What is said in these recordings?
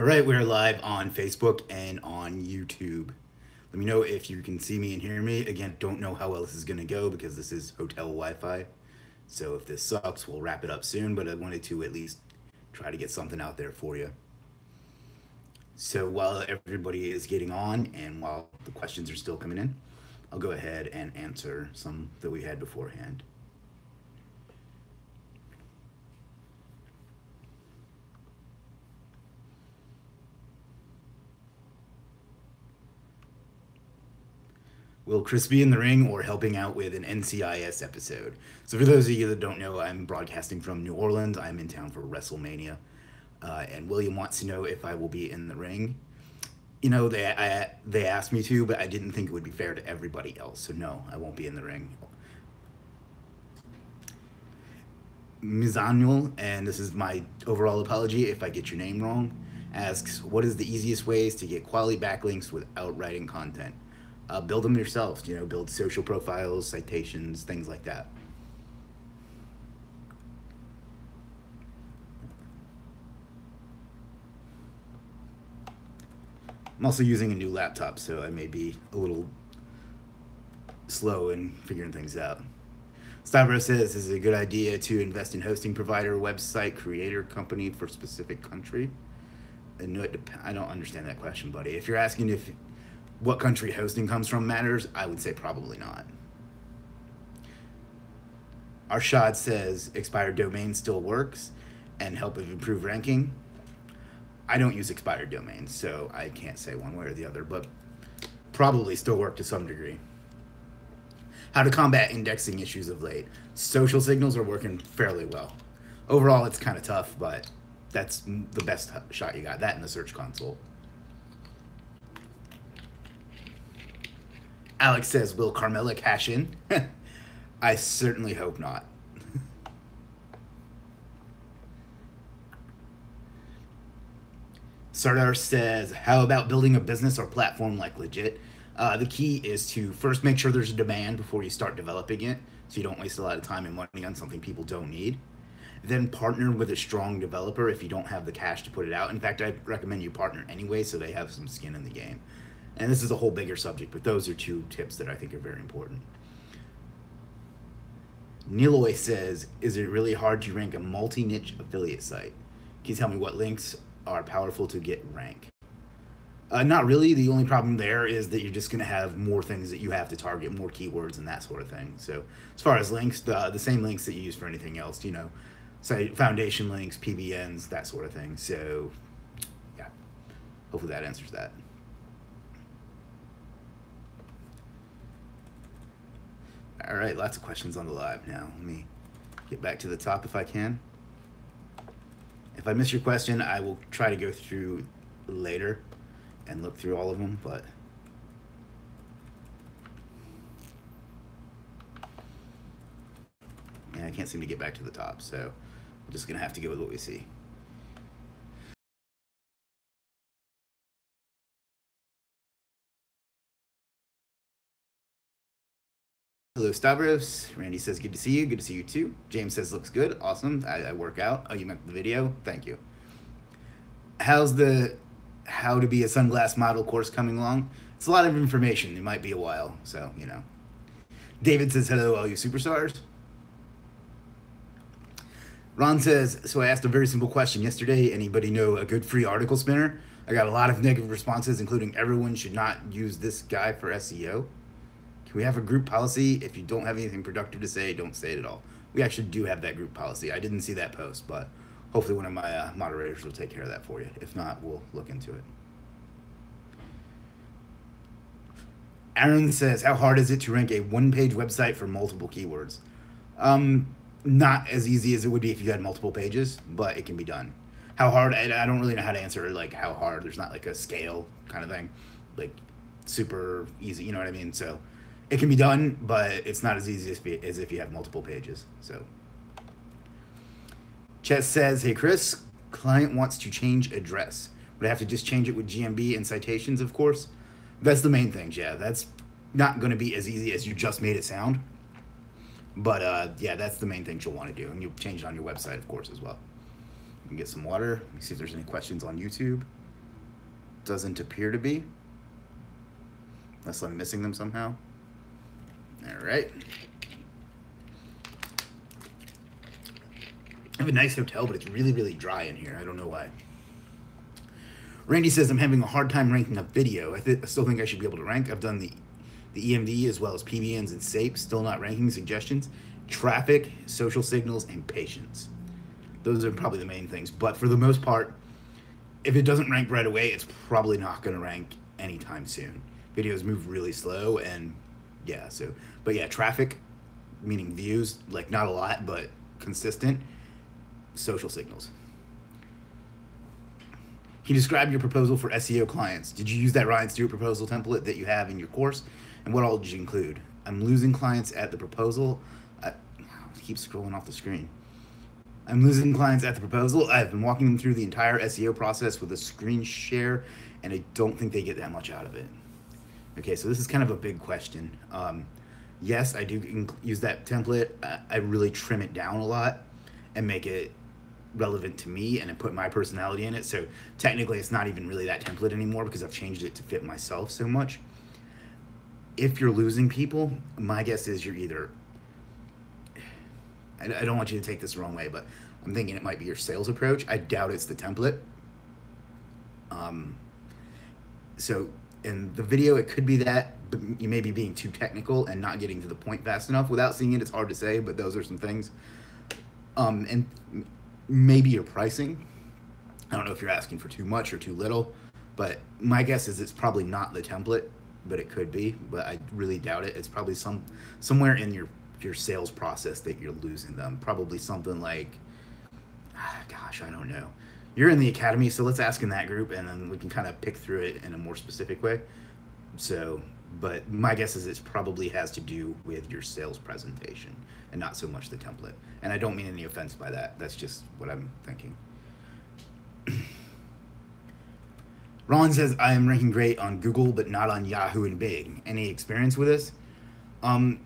All right, we're live on Facebook and on YouTube. Let me know if you can see me and hear me. Again, don't know how well this is going to go because this is hotel Wi-Fi. So if this sucks, we'll wrap it up soon, but I wanted to at least try to get something out there for you. So while everybody is getting on and while the questions are still coming in, I'll go ahead and answer some that we had beforehand. Will Chris be in the ring or helping out with an NCIS episode? So for those of you that don't know, I'm broadcasting from New Orleans. I'm in town for WrestleMania. And William wants to know if I will be in the ring. You know, they asked me to, but I didn't think it would be fair to everybody else. So no, I won't be in the ring. Mizanul, and this is my overall apology if I get your name wrong, asks, what is the easiest ways to get quality backlinks without writing content? Build them yourself, build social profiles, citations, things like that. I'm also using a new laptop, so I may be a little slow in figuring things out. Stavros says, is it a good idea to invest in hosting provider, website, creator company for specific country? I don't understand that question, buddy. If you're asking if what country hosting comes from matters, I would say probably not. Arshad says, expired domain still works and help improve ranking. I don't use expired domains, so I can't say one way or the other, but probably still work to some degree. How to combat indexing issues of late. Social signals are working fairly well. Overall, it's kind of tough, but that's the best shot you got. That in the Search Console. Alex says, will Carmella cash in? I certainly hope not. Sardar says, how about building a business or platform like Legiit? The key is to first make sure there's a demand before you start developing it, so you don't waste a lot of time and money on something people don't need. Then partner with a strong developer if you don't have the cash to put it out. In fact, I recommend you partner anyway so they have some skin in the game. And this is a whole bigger subject, but those are two tips that I think are very important. Niloy says, is it really hard to rank a multi-niche affiliate site? Can you tell me what links are powerful to get rank? Not really. The only problem there is that you're just going to have more things that you have to target, more keywords and that sort of thing. So as far as links, the same links that you use for anything else, say foundation links, PBNs, that sort of thing. So yeah, hopefully that answers that. All right, lots of questions on the live now. Let me get back to the top if I can. If I miss your question, I will try to go through later and look through all of them, but I can't seem to get back to the top, so I'm just gonna have to go with what we see. Hello, Stavros. Randy says, good to see you. Good to see you too. James says, looks good. Awesome. I work out. Oh, you meant the video? Thank you. How's the how to be a sunglass model course coming along? It's a lot of information. It might be a while, so, David says, hello, all you superstars. Ron says, so I asked a very simple question yesterday. Anybody know a good free article spinner? I got a lot of negative responses, including everyone should not use this guy for SEO. Can we have a group policy? If you don't have anything productive to say, don't say it at all. We actually do have that group policy. I didn't see that post, but hopefully one of my moderators will take care of that for you. If not, we'll look into it. Aaron says, how hard is it to rank a one-page website for multiple keywords? Not as easy as it would be if you had multiple pages, but it can be done. How hard? I don't really know how to answer like how hard. There's not like a scale kind of thing, like super easy. You know what I mean? So it can be done, but it's not as easy as if you have multiple pages. So Chet says, hey Chris, client wants to change address. Would I have to just change it with GMB and citations, of course? That's the main thing, yeah. That's not going to be as easy as you just made it sound. But yeah, that's the main thing you'll want to do. And you'll change it on your website, of course, as well. You can get some water. Let me see if there's any questions on YouTube. doesn't appear to be. Unless I'm missing them somehow. All right. I have a nice hotel, but it's really, really dry in here. I don't know why. Randy says, I'm having a hard time ranking a video. I still think I should be able to rank. I've done the EMD as well as PBNs and SAPE. Still not ranking. Suggestions: traffic, social signals, and patience. Those are probably the main things. But for the most part, if it doesn't rank right away, it's probably not going to rank anytime soon. Videos move really slow, and yeah, but yeah, traffic, meaning views, like not a lot, but consistent. Social signals. Can you describe your proposal for SEO clients? Did you use that Ryan Stewart proposal template that you have in your course? And what all did you include? I'm losing clients at the proposal. I keep scrolling off the screen. I'm losing clients at the proposal. I've been walking them through the entire SEO process with a screen share, and I don't think they get that much out of it. Okay, so this is kind of a big question. Yes, I do use that template. I really trim it down a lot and make it relevant to me, and I put my personality in it. So technically it's not even really that template anymore because I've changed it to fit myself so much. If you're losing people, my guess is you're either, I don't want you to take this the wrong way, but I'm thinking it might be your sales approach. I doubt it's the template. So in the video, it could be that, but you may be being too technical and not getting to the point fast enough. Without seeing it, it's hard to say, but those are some things. And maybe your pricing. I don't know if you're asking for too much or too little, but my guess is it's probably not the template, but it could be, but I really doubt it. It's probably somewhere in your sales process that you're losing them. Probably something like, gosh, I don't know. You're in the academy, so let's ask in that group, and then we can kind of pick through it in a more specific way. So, but my guess is it probably has to do with your sales presentation and not so much the template. And I don't mean any offense by that. That's just what I'm thinking. Ron says, I am ranking great on Google, but not on Yahoo and Bing. Any experience with this? You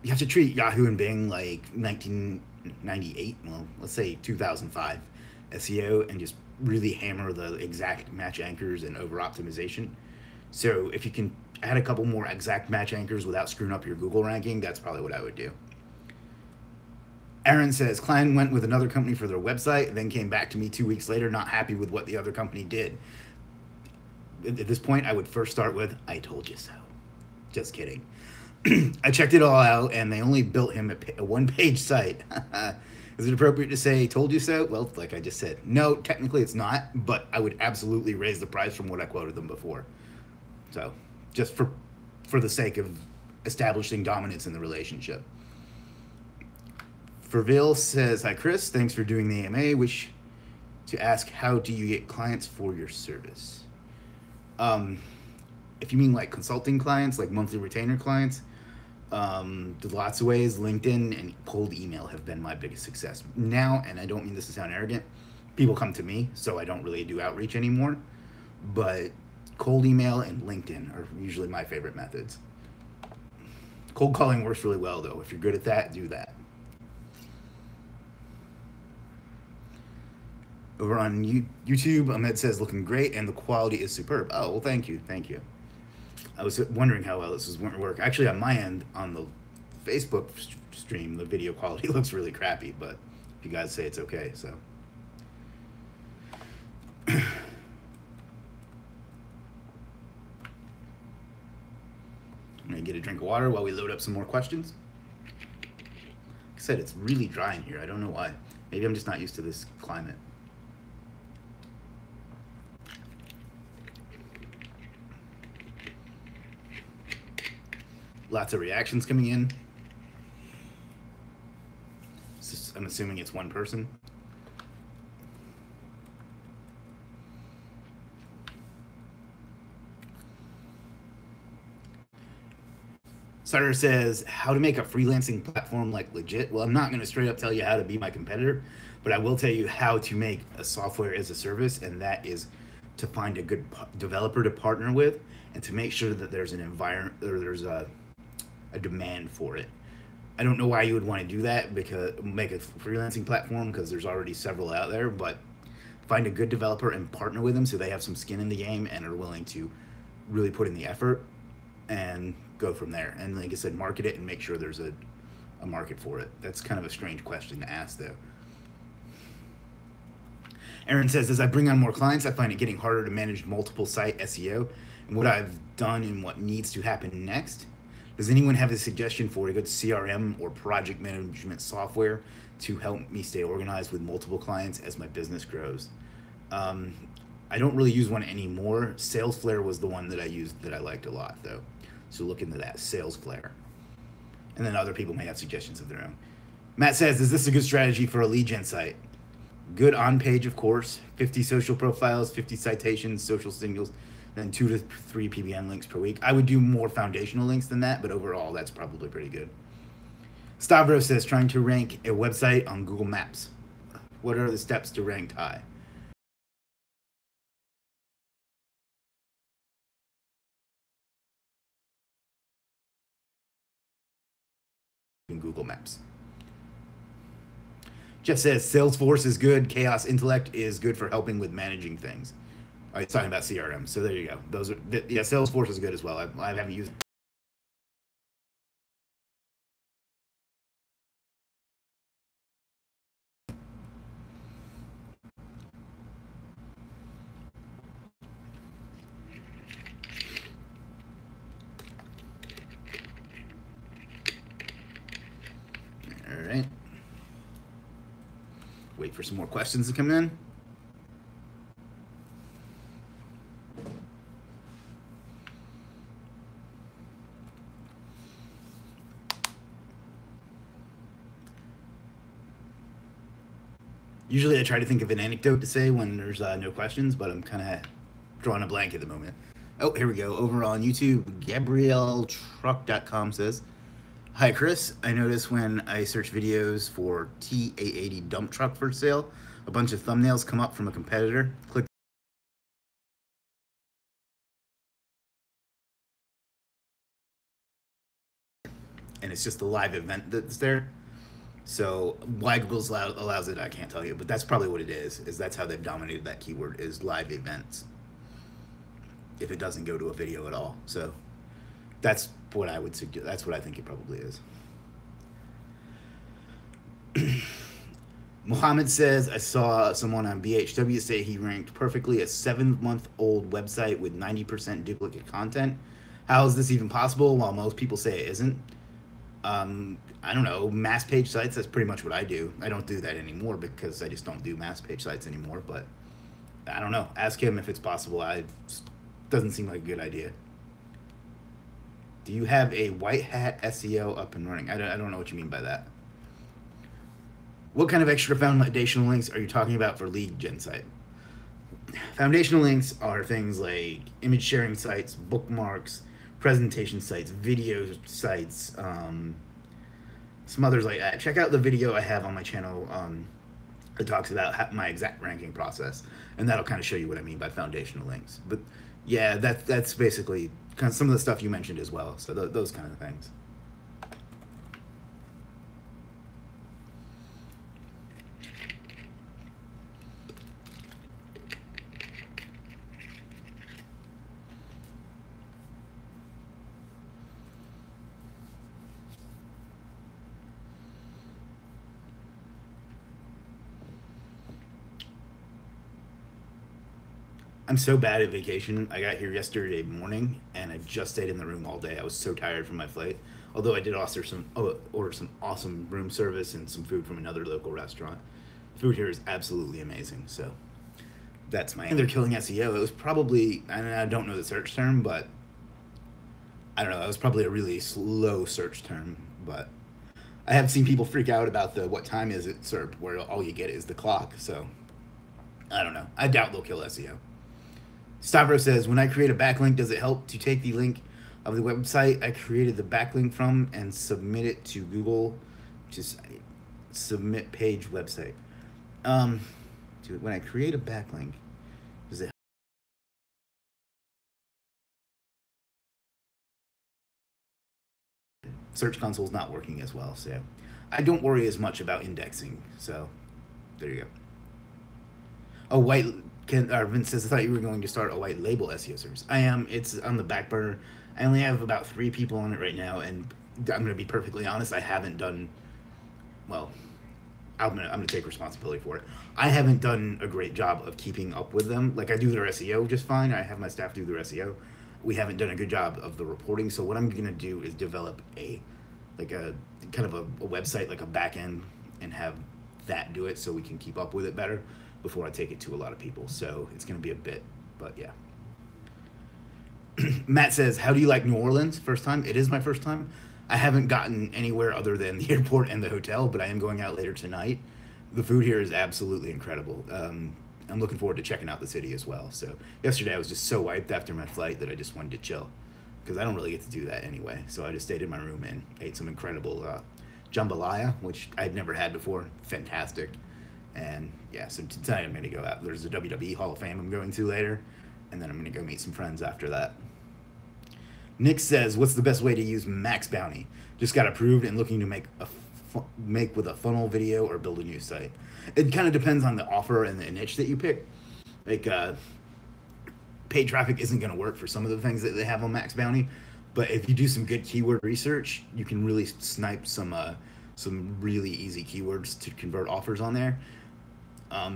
have to treat Yahoo and Bing like 1998, well, let's say 2005 SEO, and just really hammer the exact match anchors and over optimization. So if you can add a couple more exact match anchors without screwing up your Google ranking, that's probably what I would do. Aaron says, client went with another company for their website, then came back to me 2 weeks later, not happy with what the other company did. At this point, I would first start with, I told you so. Just kidding. I checked it all out, and they only built him a one-page site. Is it appropriate to say, told you so? Well, like I just said, no, technically it's not, but I would absolutely raise the price from what I quoted them before. So, just for the sake of establishing dominance in the relationship. Ferville says, hi Chris, thanks for doing the AMA. Wish to ask, how do you get clients for your service? If you mean like consulting clients, like monthly retainer clients, there's lots of ways. LinkedIn and cold email have been my biggest success. Now, and I don't mean this to sound arrogant, people come to me, so I don't really do outreach anymore. But cold email and LinkedIn are usually my favorite methods. Cold calling works really well, though. If you're good at that, do that. Over on YouTube, Ahmed says, looking great, and the quality is superb. Oh, well, thank you. Thank you. I was wondering how well this was going to work. Actually, on my end, on the Facebook stream, the video quality looks really crappy, but you guys say it's okay, so. I'm going to get a drink of water while we load up some more questions. Like I said, it's really dry in here. I don't know why. Maybe I'm just not used to this climate. Lots of reactions coming in. I'm assuming it's one person. Sutter says, how to make a freelancing platform like Legiit. Well, I'm not going to straight up tell you how to be my competitor, but I will tell you how to make a software as a service, and that is to find a good developer to partner with and to make sure that there's an environment, or there's a demand for it. I don't know why you would want to do that, because make a freelancing platform, because there's already several out there, but Find a good developer and partner with them so they have some skin in the game and are willing to really put in the effort, and go from there. And like I said, market it and make sure there's a market for it. That's kind of a strange question to ask, though. Aaron says, as I bring on more clients, I find it getting harder to manage multiple site SEO and what I've done and what needs to happen next. Does anyone have a suggestion for a good CRM or project management software to help me stay organized with multiple clients as my business grows? I don't really use one anymore. Salesflare was the one that I used that I liked a lot, though. So look into that, Salesflare. And then other people may have suggestions of their own. Matt says, is this a good strategy for a lead gen site? Good on page, of course. 50 social profiles, 50 citations, social signals, then 2 to 3 PBN links per week. I would do more foundational links than that, but overall, that's probably pretty good. Stavros says, trying to rank a website on Google Maps. What are the steps to rank high? In Google Maps. Jeff says, Salesforce is good. Chaos Intellect is good for helping with managing things. Oh, he's talking about CRM. So there you go. Those are, yeah, Salesforce is good as well. I haven't used it. All right. Wait for some more questions to come in. Usually I try to think of an anecdote to say when there's no questions, but I'm kind of drawing a blank at the moment. Oh, here we go. Over on YouTube, GabrielTruck.com says, hi, Chris. I notice when I search videos for T880 dump truck for sale, a bunch of thumbnails come up from a competitor. Click and it's just the live event that's there. So why Google allows it, I can't tell you, but that's probably what it is that's how they've dominated that keyword, is live events, if it doesn't go to a video at all. So that's what I would suggest. That's what I think it probably is. Mohammed says, I saw someone on BHW say he ranked perfectly a 7-month-old website with 90% duplicate content. How is this even possible while most people say it isn't? I don't know, mass page sites, that's pretty much what I do. I don't do that anymore because I just don't do mass page sites anymore, but I don't know. Ask him if it's possible. Doesn't seem like a good idea. Do you have a white hat SEO up and running? I don't know what you mean by that. What kind of extra foundational links are you talking about for lead gen site? Foundational links are things like image sharing sites, bookmarks, presentation sites, video sites, some others like that. Check out the video I have on my channel that talks about my exact ranking process, and that'll kind of show you what I mean by foundational links. But yeah, that's basically kind of some of the stuff you mentioned as well. So those kind of things. I'm so bad at vacation. I got here yesterday morning and I just stayed in the room all day. I was so tired from my flight. Although I did order some awesome room service and some food from another local restaurant. Food here is absolutely amazing. So that's my. They're killing SEO. It was probably, I don't know the search term, but I don't know. It was probably a really slow search term. But I have seen people freak out about the what time is it SERP, where all you get is the clock. So I don't know. I doubt they'll kill SEO. Stavros says, when I create a backlink, does it help to take the link of the website I created the backlink from and submit it to Google? Just submit page website. When I create a backlink, does it? Search Console's not working as well, so I don't worry as much about indexing. So there you go. A white Vince says, I thought you were going to start a white label SEO service. I am. It's on the back burner. I only have about 3 people on it right now, and I'm going to be perfectly honest. I haven't done well. I'm gonna take responsibility for it. I haven't done a great job of keeping up with them. Like I do their SEO just fine. I have my staff do their SEO. We haven't done a good job of the reporting. So what I'm gonna do is develop a kind of a website, like a back end, and have that do it so we can keep up with it better before I take it to a lot of people. So it's gonna be a bit, but yeah. Matt says, "How do you like New Orleans? First time? It is my first time. I haven't gotten anywhere other than the airport and the hotel, but I am going out later tonight. The food here is absolutely incredible. I'm looking forward to checking out the city as well. So yesterday I was just so wiped after my flight that I just wanted to chill because I don't really get to do that anyway. So I just stayed in my room and ate some incredible jambalaya, which I'd never had before. Fantastic. And yeah, so tonight I'm going to go out. There's a WWE Hall of Fame I'm going to later, and then I'm going to go meet some friends after that. Nick says, "What's the best way to use Max Bounty? Just got approved and looking to make with a funnel video or build a new site." It kind of depends on the offer and the niche that you pick. Like paid traffic isn't going to work for some of the things that they have on Max Bounty, but if you do some good keyword research, you can really snipe some really easy keywords to convert offers on there.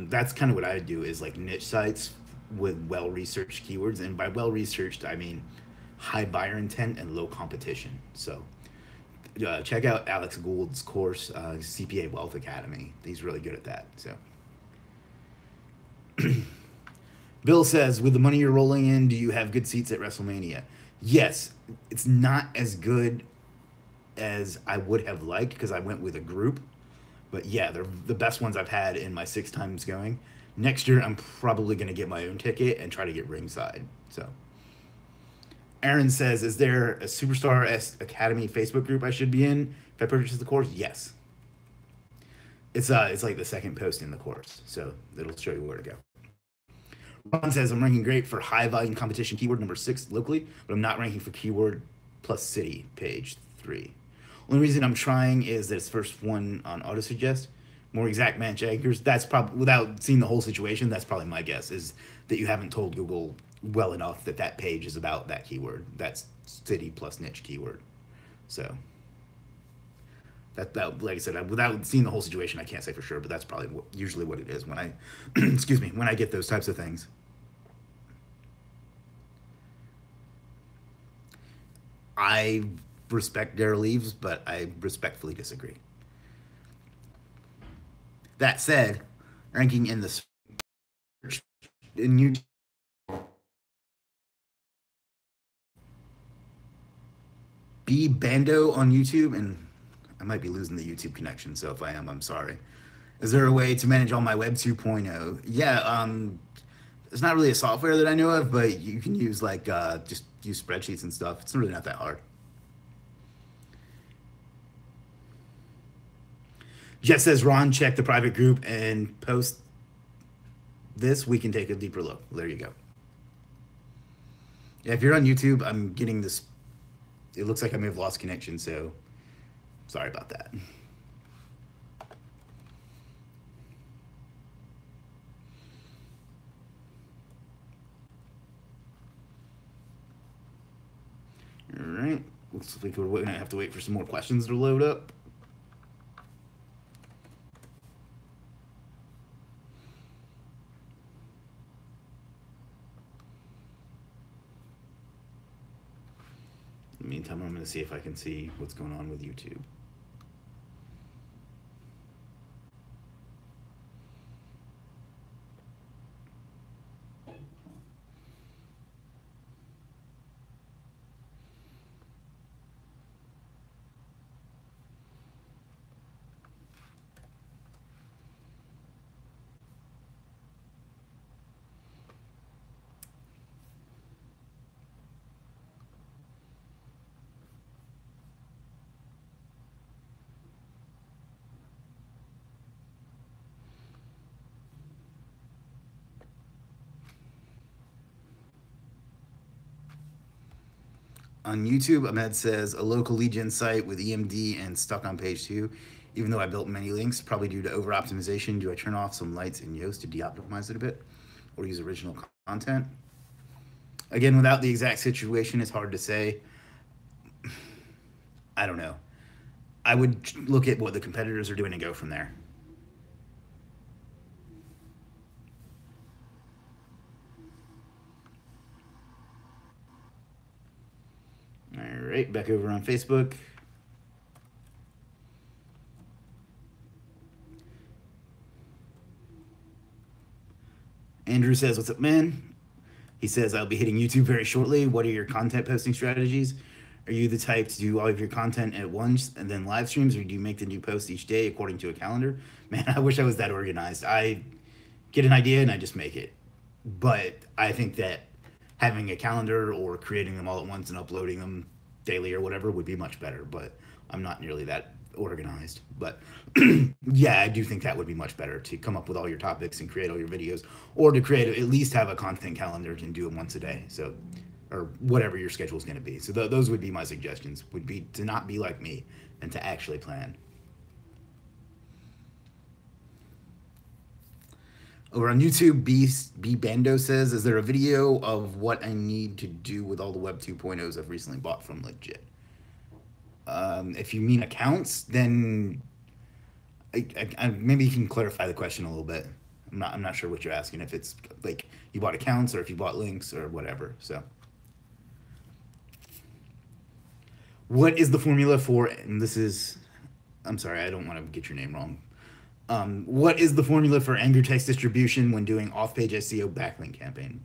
That's kind of what I do is like niche sites with well-researched keywords, and by well-researched I mean high buyer intent and low competition. So check out Alex Gould's course, CPA Wealth Academy. He's really good at that. So Bill says, with the money you're rolling in, do you have good seats at WrestleMania? Yes. It's not as good as I would have liked because I went with a group, but yeah, they're the best ones I've had in my 6 times going. Next year I'm probably going to get my own ticket and try to get ringside. So Aaron says, "Is there a Superstar Academy Facebook group I should be in if I purchase the course?" Yes. It's like the second post in the course, so it'll show you where to go. Ron says, "I'm ranking great for high volume competition keyword number 6 locally, but I'm not ranking for keyword plus city page 3. Only reason I'm trying is that it's first one on autosuggest. More exact match anchors. That's probably, without seeing the whole situation, that's probably my guess, is that you haven't told Google well enough that that page is about that keyword. That's city plus niche keyword. So that like I said, without seeing the whole situation, I can't say for sure, but that's probably usually what it is when I excuse me, when I get those types of things. I respect Daryl Eves, but I respectfully disagree. That said, ranking in the search in YouTube, B Bando on YouTube, and I might be losing the YouTube connection, so if I am, I'm sorry. Is there a way to manage all my Web 2.0? Yeah, it's not really a software that I know of, but you can use like just use spreadsheets and stuff. It's really not that hard. Jet says, "Ron, check the private group and post this. We can take a deeper look." There you go. Yeah, if you're on YouTube, I'm getting this. It looks like I may have lost connection, so sorry about that. All right. Looks like we're going to have to wait for some more questions to load up. In the meantime, I'm going to see if I can see what's going on with YouTube. On YouTube, Ahmed says, "A local lead gen site with EMD and stuck on page 2. Even though I built many links, probably due to over optimization, do I turn off some lights in Yoast to de-optimize it a bit, or use original content? Again, without the exact situation, it's hard to say. I don't know. I would look at what the competitors are doing and go from there. All right, back over on Facebook. Andrew says, "What's up, man?" He says, "I'll be hitting YouTube very shortly. What are your content posting strategies? Are you the type to do all of your content at once and then live streams, or do you make the new post each day according to a calendar?" Man, I wish I was that organized. I get an idea and I just make it. But I think that having a calendar or creating them all at once and uploading them daily or whatever would be much better. But I'm not nearly that organized. But yeah, I do think that would be much better to come up with all your topics and create all your videos, or to create at least have a content calendar and do them once a day. So, or whatever your schedule is going to be. So those would be my suggestions. Would be to not be like me and to actually plan. Over on YouTube, B Bando says, "Is there a video of what I need to do with all the Web 2.0s I've recently bought from Legiit?" If you mean accounts, then maybe you can clarify the question a little bit. I'm not sure what you're asking. If it's like you bought accounts or if you bought links or whatever. So, what is the formula for? And this is, I'm sorry, I don't want to get your name wrong. What is the formula for anchor text distribution when doing off-page SEO backlink campaign?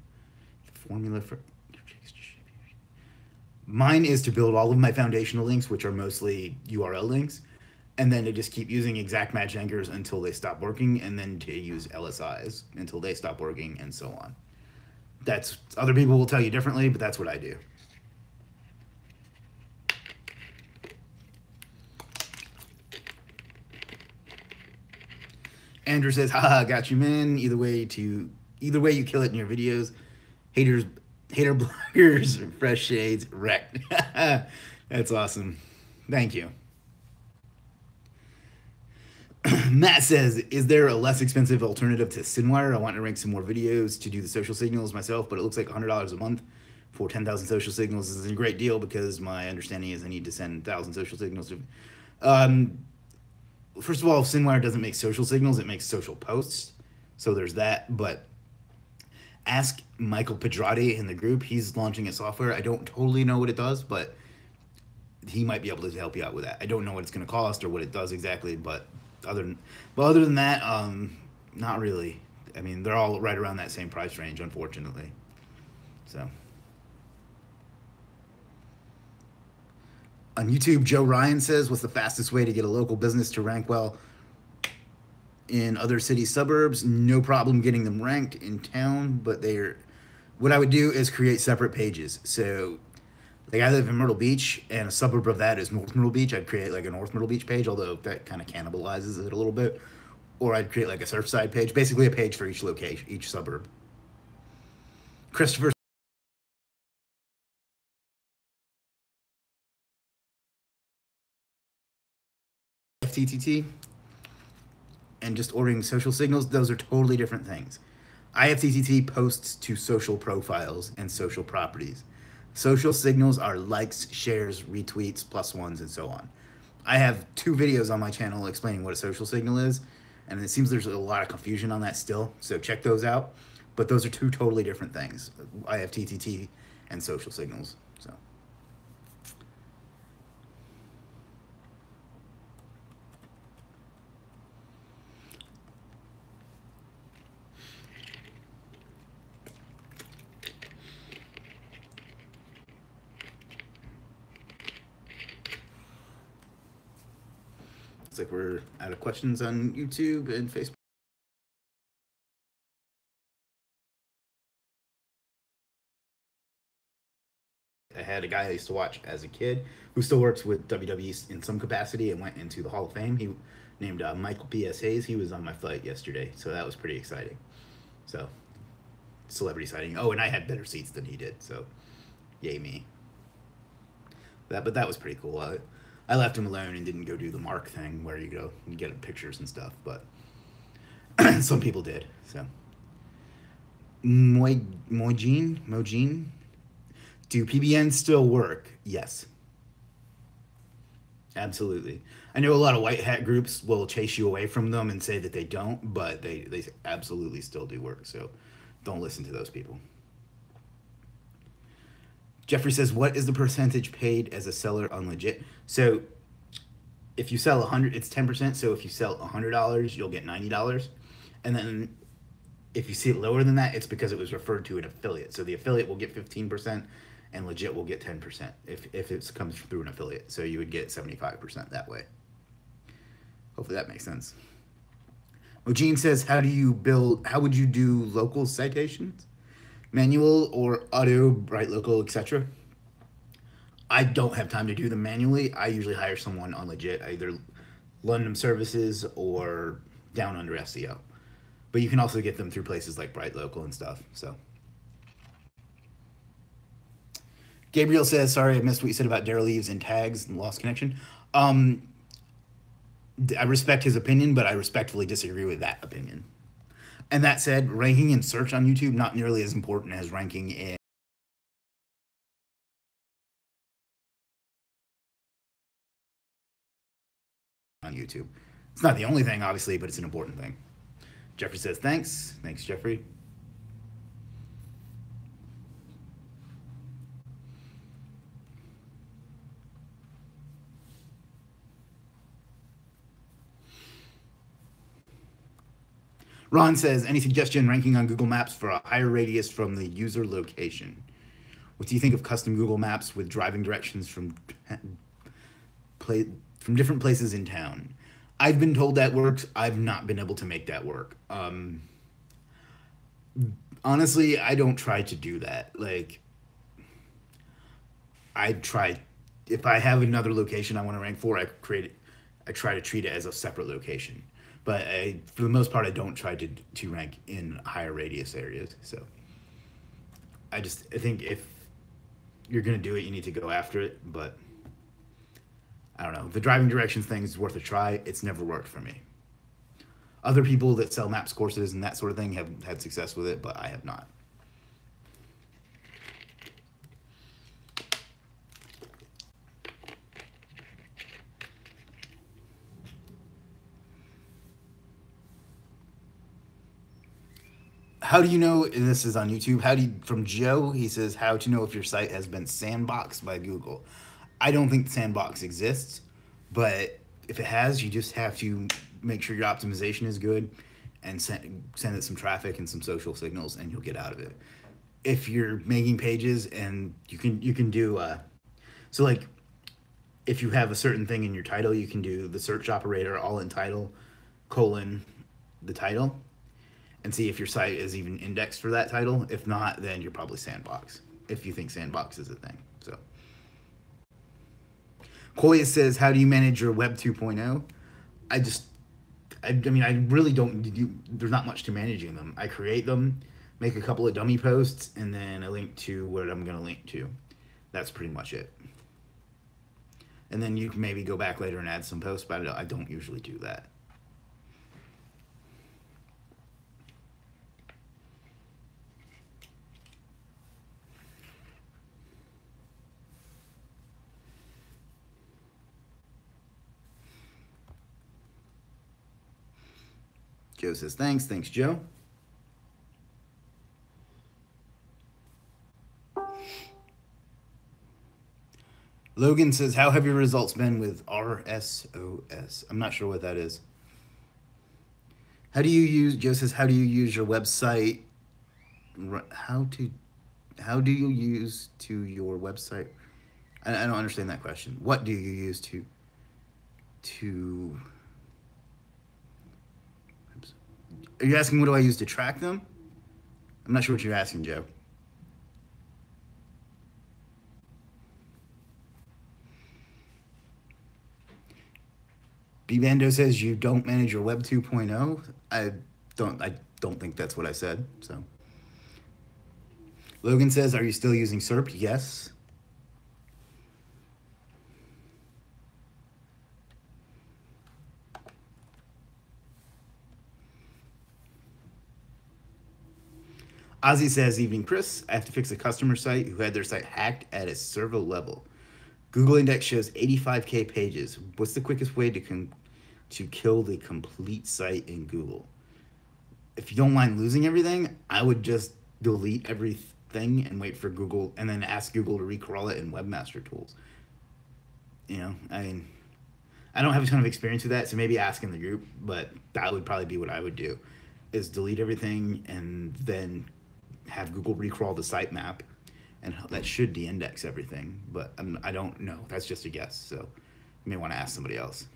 The formula for anchor text distribution. Mine is to build all of my foundational links, which are mostly URL links, and then to just keep using exact match anchors until they stop working, and then to use LSIs until they stop working, and so on. That's, other people will tell you differently, but that's what I do. Andrew says, "Haha, got you, man. Either way you kill it in your videos. Hater bloggers, fresh shades, wrecked." That's awesome. Thank you. Matt says, "Is there a less expensive alternative to Cinewire? I want to rank some more videos to do the social signals myself, but it looks like $100 a month for 10,000 social signals is a great deal because my understanding is I need to send 1,000 social signals to." First of all, Cinewire doesn't make social signals, it makes social posts. So there's that. But ask Michael Pedrati in the group. He's launching a software. I don't totally know what it does, but he might be able to help you out with that. I don't know what it's going to cost or what it does exactly, but other than that, not really. I mean, they're all right around that same price range, unfortunately. So. On YouTube, Joe Ryan says, "What's the fastest way to get a local business to rank well in other city suburbs?" No problem getting them ranked in town, but what I would do is create separate pages. So, like, I live in Myrtle Beach, and a suburb of that is North Myrtle Beach. I'd create like a North Myrtle Beach page, although that kind of cannibalizes it a little bit. Or I'd create like a Surfside page, basically a page for each location, each suburb. Christopher FTTT and just ordering social signals, those are totally different things. IFTTT posts to social profiles and social properties. Social signals are likes, shares, retweets, plus ones, and so on. I have 2 videos on my channel explaining what a social signal is, and it seems there's a lot of confusion on that still, so check those out. But those are 2 totally different things, IFTTT and social signals. So. Looks like we're out of questions on YouTube and Facebook. I had a guy I used to watch as a kid who still works with WWE in some capacity and went into the Hall of Fame. He named Michael P.S. Hayes. He was on my flight yesterday, so that was pretty exciting. So, celebrity sighting. Oh, and I had better seats than he did, so yay me. But that was pretty cool. I left him alone and didn't go do the mark thing where you go and get pictures and stuff, but some people did. So, Mojin, do PBNs still work? Yes, absolutely. I know a lot of white hat groups will chase you away from them and say that they don't, but they absolutely still do work. So, don't listen to those people. Jeffrey says, "What is the percentage paid as a seller on Legiit?" So, if you sell 100, it's 10%. So if you sell $100, you'll get $90, and then if you see it lower than that, it's because it was referred to an affiliate. So the affiliate will get 15%, and Legiit will get 10% if it comes through an affiliate. So you would get 75% that way. Hopefully that makes sense. Eugene says, how would you do local citations? Manual or auto, write local, etc.? I don't have time to do them manually. I usually hire someone on Legiit, either London Services or Down Under SEO. But you can also get them through places like Bright Local and stuff. So, Gabriel says, sorry, I missed what you said about Daryl Leaves and tags and lost connection. I respect his opinion, but I respectfully disagree with that opinion. And that said, ranking in search on YouTube, not nearly as important as ranking in on YouTube. It's not the only thing, obviously, but it's an important thing. Jeffrey says, thanks. Thanks, Jeffrey. Ron says, any suggestion ranking on Google Maps for a higher radius from the user location? What do you think of custom Google Maps with driving directions from different places in town? I've been told that works. I've not been able to make that work. Honestly, I don't try to do that. Like, I try, if I have another location I want to rank for, I try to treat it as a separate location. But for the most part, I don't try to rank in higher radius areas. So I think if you're going to do it, you need to go after it. But I don't know. The driving directions thing is worth a try. It's never worked for me. Other people that sell maps courses and that sort of thing have had success with it, but I have not. How do you know, and this is on YouTube, from Joe, he says, how to know if your site has been sandboxed by Google. I don't think sandbox exists, but if it has, you just have to make sure your optimization is good and send it some traffic and some social signals, and you'll get out of it. If you're making pages and you can do, so like if you have a certain thing in your title, you can do the search operator all in title, the title, and see if your site is even indexed for that title. If not, then you're probably sandbox, if you think sandbox is a thing. So Koya says, how do you manage your Web 2.0? I mean, I really don't there's not much to managing them. I create them, make a couple of dummy posts, and then I link to what I'm going to link to. That's pretty much it. And then you can maybe go back later and add some posts, but I don't usually do that. Joe says, thanks. Thanks, Joe. Logan says, how have your results been with RSOS? I'm not sure what that is. Joe says, how do you use your website? How do you use to your website? I don't understand that question. What do you use to are you asking what do I use to track them? I'm not sure what you're asking, Joe. B-Bando says you don't manage your Web 2.0. I don't think that's what I said. So Logan says, are you still using SERP? Yes. Ozzy says, evening, Chris. I have to fix a customer site who had their site hacked at a server level. Google Index shows 85K pages. What's the quickest way to kill the complete site in Google? If you don't mind losing everything, I would just delete everything and wait for Google, and then ask Google to recrawl it in Webmaster Tools. You know, I mean, I don't have a ton of experience with that, so maybe ask in the group, but that would probably be what I would do, is delete everything and then have Google recrawl the sitemap, and that should de-index everything, but I don't know. That's just a guess, so you may want to ask somebody else.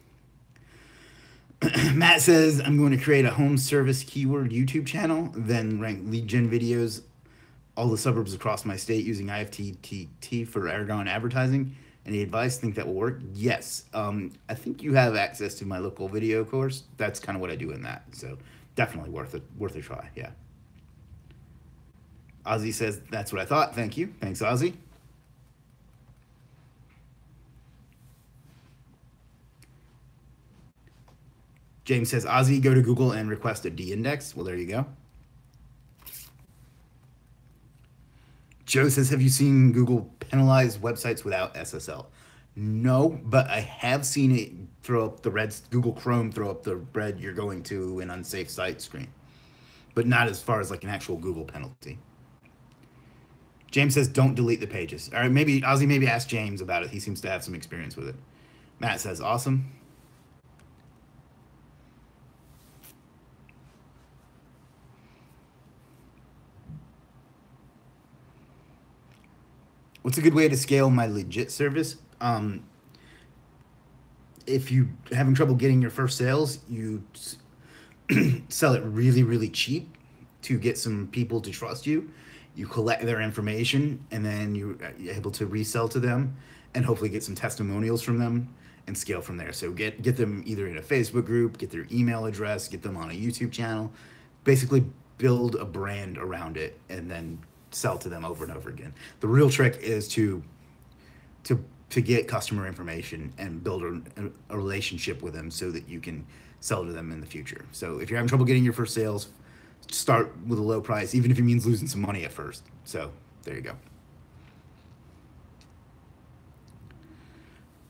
Matt says, I'm going to create a home service keyword YouTube channel, then rank lead gen videos, all the suburbs across my state using IFTTT for Aragon advertising. Any advice? Think that will work? Yes. I think you have access to my local video course. That's kind of what I do in that. So definitely worth a try. Yeah. Ozzy says, that's what I thought. Thank you. Thanks, Ozzy. James says, Ozzy, go to Google and request a D-index. Well, there you go. Joe says, have you seen Google penalize websites without SSL? No, but I have seen it throw up the red, Google Chrome throw up the red, you're going to an unsafe site screen. But not as far as like an actual Google penalty. James says, don't delete the pages. All right, maybe, Ozzy, maybe ask James about it. He seems to have some experience with it. Matt says, awesome. What's a good way to scale my Legiit service? If you're having trouble getting your first sales, you sell it really, really cheap to get some people to trust you. You collect their information, and then you're able to resell to them and hopefully get some testimonials from them and scale from there. So get them either in a Facebook group, get their email address, get them on a YouTube channel, basically build a brand around it, and then sell to them over and over again. The real trick is to get customer information and build a relationship with them so that you can sell to them in the future. So if you're having trouble getting your first sales, start with a low price, even if it means losing some money at first. So there you go.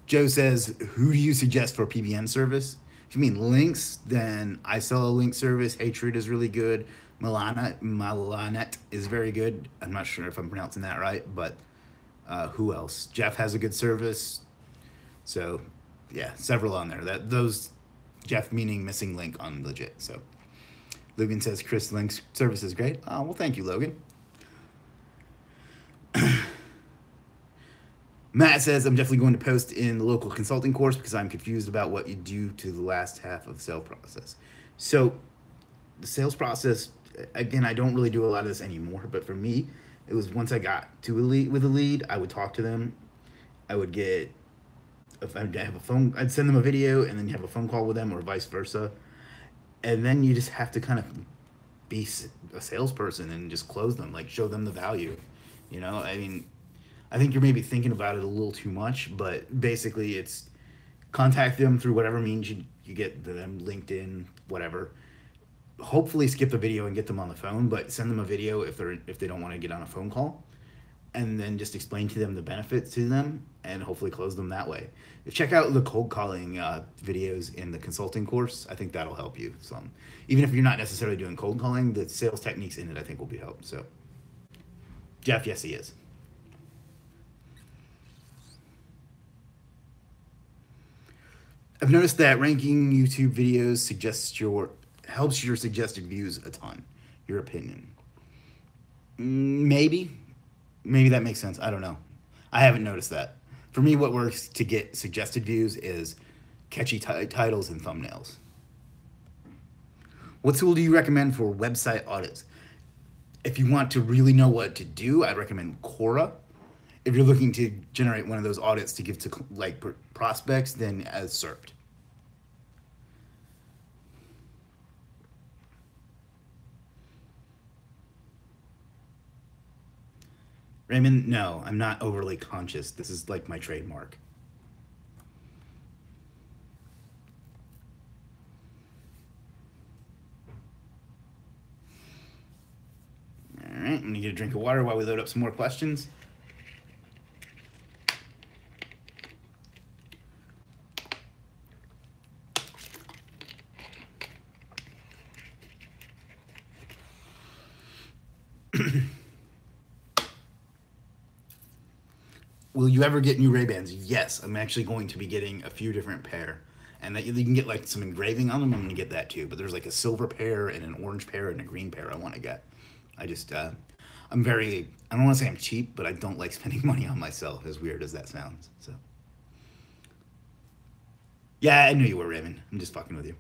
Joe says, who do you suggest for PBN service? If you mean links, then I sell a link service. Hatred is really good. Malanet is very good. I'm not sure if I'm pronouncing that right, but who else? Jeff has a good service. So yeah, several on there. Those Jeff meaning missing link on Legiit. So Logan says Chris Link's service is great. Oh, well, thank you, Logan. Matt says, I'm definitely going to post in the local consulting course because I'm confused about what you do to the last half of the sales process. So the sales process, again, I don't really do a lot of this anymore, but for me, it was once I got to a lead with a lead, I would talk to them. I would get, if I'd have a phone, I'd send them a video and then you have a phone call with them or vice versa. And then you just have to kind of be a salesperson and just close them, like show them the value. You know, I mean, I think you're maybe thinking about it a little too much, but basically it's contact them through whatever means you get them, LinkedIn, whatever. Hopefully skip the video and get them on the phone, but send them a video if they don't want to get on a phone call, and then just explain to them the benefits to them and hopefully close them that way. Check out the cold calling videos in the consulting course. I think that'll help you some. Even if you're not necessarily doing cold calling, the sales techniques in it I think will be helped. So Jeff, yes he is. I've noticed that ranking YouTube videos helps your suggested views a ton. Your opinion? Maybe that makes sense. I don't know. I haven't noticed that. For me, what works to get suggested views is catchy titles and thumbnails. What tool do you recommend for website audits? If you want to really know what to do, I'd recommend Quora. If you're looking to generate one of those audits to give to like prospects, then as SERPed. Raymond, no, I'm not overly conscious. This is like my trademark. All right. I'm gonna get a drink of water while we load up some more questions. Will you ever get new Ray-Bans? Yes, I'm actually going to be getting a few different pair. And that you can get like some engraving on them. I'm going to get that too. But there's like a silver pair and an orange pair and a green pair I want to get. I just, I'm very, I don't want to say I'm cheap, but I don't like spending money on myself, as weird as that sounds. So, yeah, I knew you were, Raymond. I'm just fucking with you.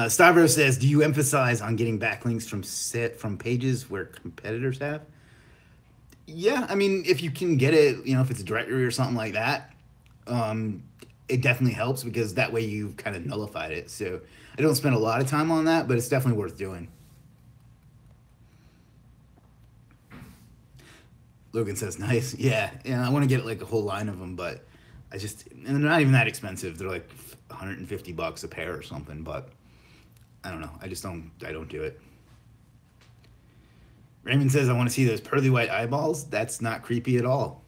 Stavros says, do you emphasize on getting backlinks from pages where competitors have? Yeah, I mean, if you can get it, if it's a directory or something like that, it definitely helps because that way you've kind of nullified it. So I don't spend a lot of time on that, but it's definitely worth doing. Logan says, nice. Yeah, I want to get like a whole line of them, but and they're not even that expensive. They're like $150 a pair or something, but I don't know. I don't do it. Raymond says, I want to see those pearly white eyeballs. That's not creepy at all.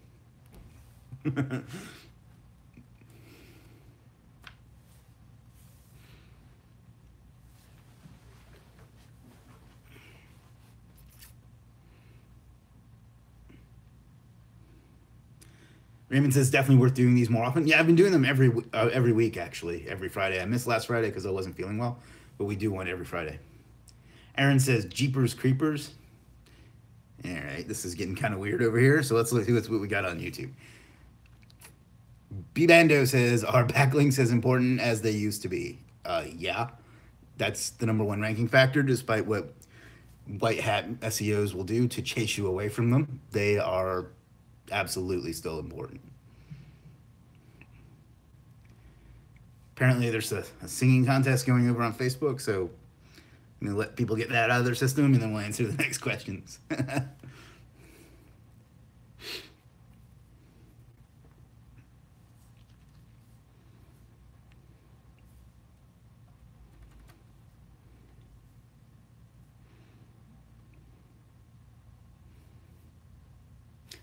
Raymond says, definitely worth doing these more often. Yeah, I've been doing them every week, actually, every Friday. I missed last Friday because I wasn't feeling well, but we do one every Friday. Aaron says, Jeepers Creepers. All right, this is getting kind of weird over here, so let's see what we got on YouTube. B-Bando says, are backlinks as important as they used to be? Yeah, that's the #1 ranking factor, despite what white hat SEOs will do to chase you away from them. They are absolutely still important. Apparently there's a singing contest going over on Facebook, so I'm gonna let people get that out of their system and then we'll answer the next questions.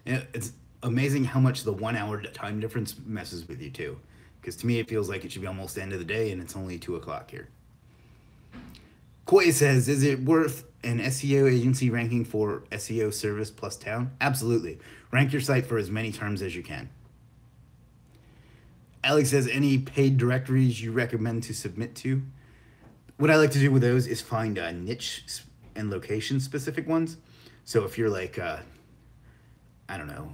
It's amazing how much the 1 hour time difference messes with you too. Because to me, it feels like it should be almost the end of the day, and it's only 2 o'clock here. Koi says, is it worth an SEO agency ranking for SEO service plus town? Absolutely. Rank your site for as many terms as you can. Alex says, any paid directories you recommend to submit to? What I like to do with those is find niche and location specific ones. So if you're like, I don't know,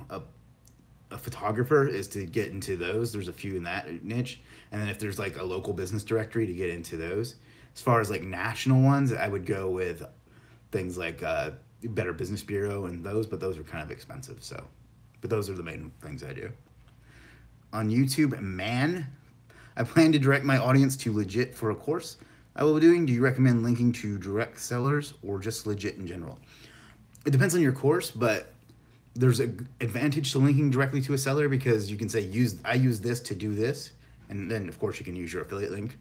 a photographer, is to get into those. There's a few in that niche. And then if there's like a local business directory, to get into those. As far as like national ones, I would go with things like Better Business Bureau and those, but those are kind of expensive. So, but those are the main things I do. On YouTube, man, I plan to direct my audience to Legiit for a course I will be doing. Do you recommend linking to direct sellers or just Legiit in general? It depends on your course, but there's an advantage to linking directly to a seller because you can say, I use this to do this. And then, of course, you can use your affiliate link.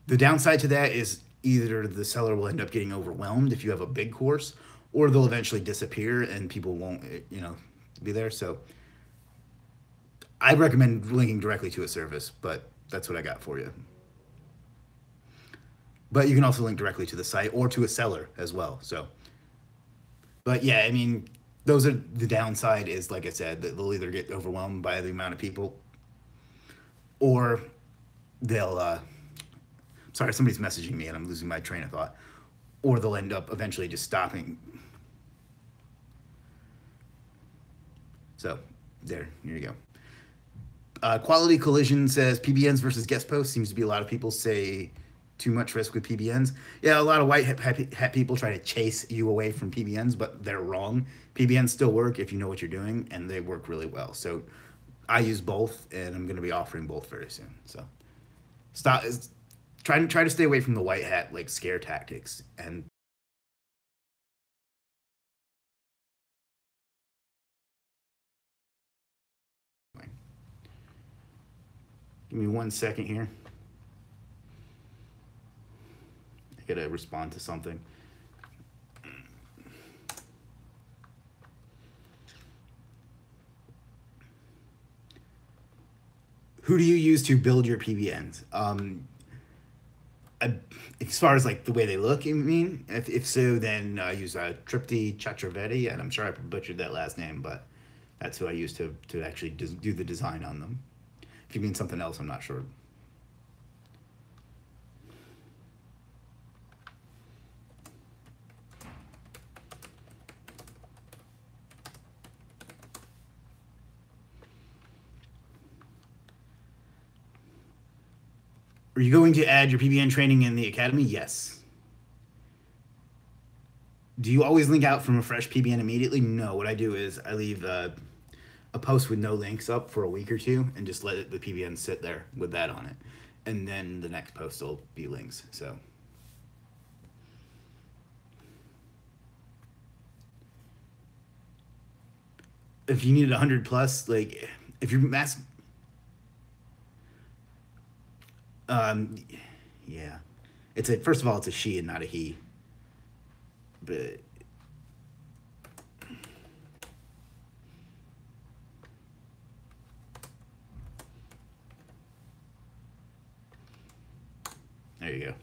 The downside to that is either the seller will end up getting overwhelmed if you have a big course, or they'll eventually disappear and people won't, be there. So I recommend linking directly to a service, but that's what I got for you. But you can also link directly to the site or to a seller as well. So, but yeah, I mean, those are the downside is, like I said, that they'll either get overwhelmed by the amount of people, or they'll, sorry, somebody's messaging me and I'm losing my train of thought, or they'll end up eventually just stopping. So here you go. Quality Collision says PBNs versus guest posts. Seems to be a lot of people say too much risk with PBNs. Yeah, a lot of white hat people try to chase you away from PBNs, but they're wrong. PBNs still work if you know what you're doing, and they work really well. So I use both, and I'm going to be offering both very soon. So try to stay away from the white hat like scare tactics and give me 1 second here. I gotta respond to something. Who do you use to build your PBNs? As far as like the way they look, you mean? If so, then I use Tripti Chakravarti, and I'm sure I butchered that last name, but that's who I use to actually do the design on them. If you mean something else, I'm not sure. Are you going to add your PBN training in the academy? Yes. Do you always link out from a fresh PBN immediately? No. What I do is I leave a post with no links up for a week or two and just let the PBN sit there with that on it. And then the next post will be links. So if you needed 100 plus, like if you're yeah, first of all, it's a she and not a he, but there you go.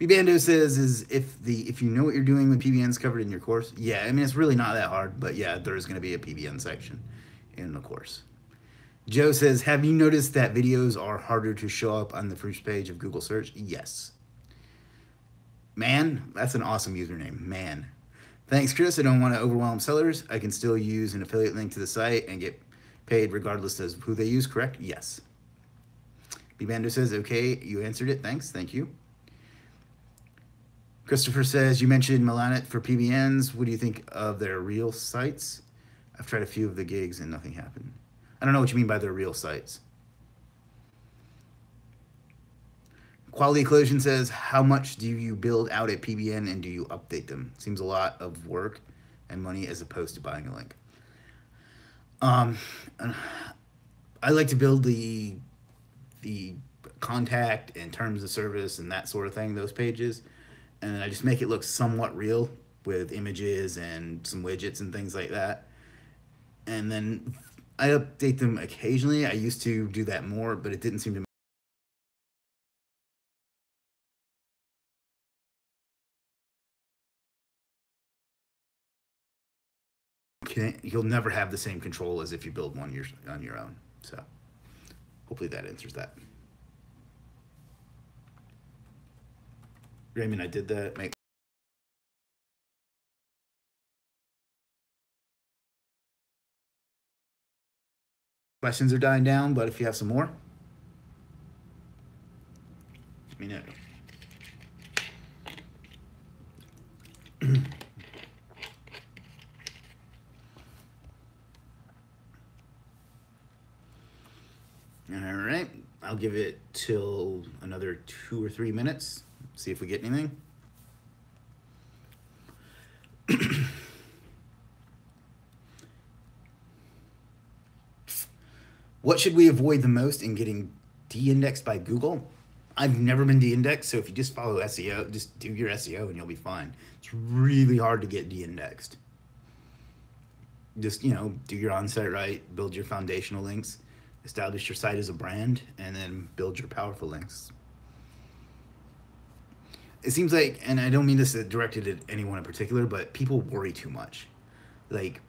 Bando says is if you know what you're doing with PBNs covered in your course, yeah, I mean it's really not that hard, but yeah, there is going to be a PBN section in the course. Joe says, have you noticed that videos are harder to show up on the first page of Google search? Yes. Man, that's an awesome username, man. Thanks, Chris. I don't want to overwhelm sellers. I can still use an affiliate link to the site and get paid regardless of who they use, correct? Yes. Bando says, okay, you answered it. Thanks. Thank you. Christopher says, you mentioned Milanet for PBNs. What do you think of their real sites? I've tried a few of the gigs and nothing happened. I don't know what you mean by their real sites. Quality Collision says, how much do you build out a PBN and do you update them? Seems a lot of work and money as opposed to buying a link. I like to build the contact and terms of service and that sort of thing, those pages. And I just make it look somewhat real with images and some widgets and things like that. And then I update them occasionally. I used to do that more, but it didn't seem to. You'll never have the same control as if you build one on your own. So hopefully that answers that. Raymond, I did that. Questions are dying down, but if you have some more, let me know. All right, I'll give it till another 2 or 3 minutes. See if we get anything. What should we avoid the most in getting de-indexed by Google? I've never been de-indexed, so if you just follow SEO, just do your SEO and you'll be fine. It's really hard to get de-indexed. Just, do your on-site right, build your foundational links, establish your site as a brand, and then build your powerful links. It seems like, and I don't mean this directed at anyone in particular, but people worry too much. Like,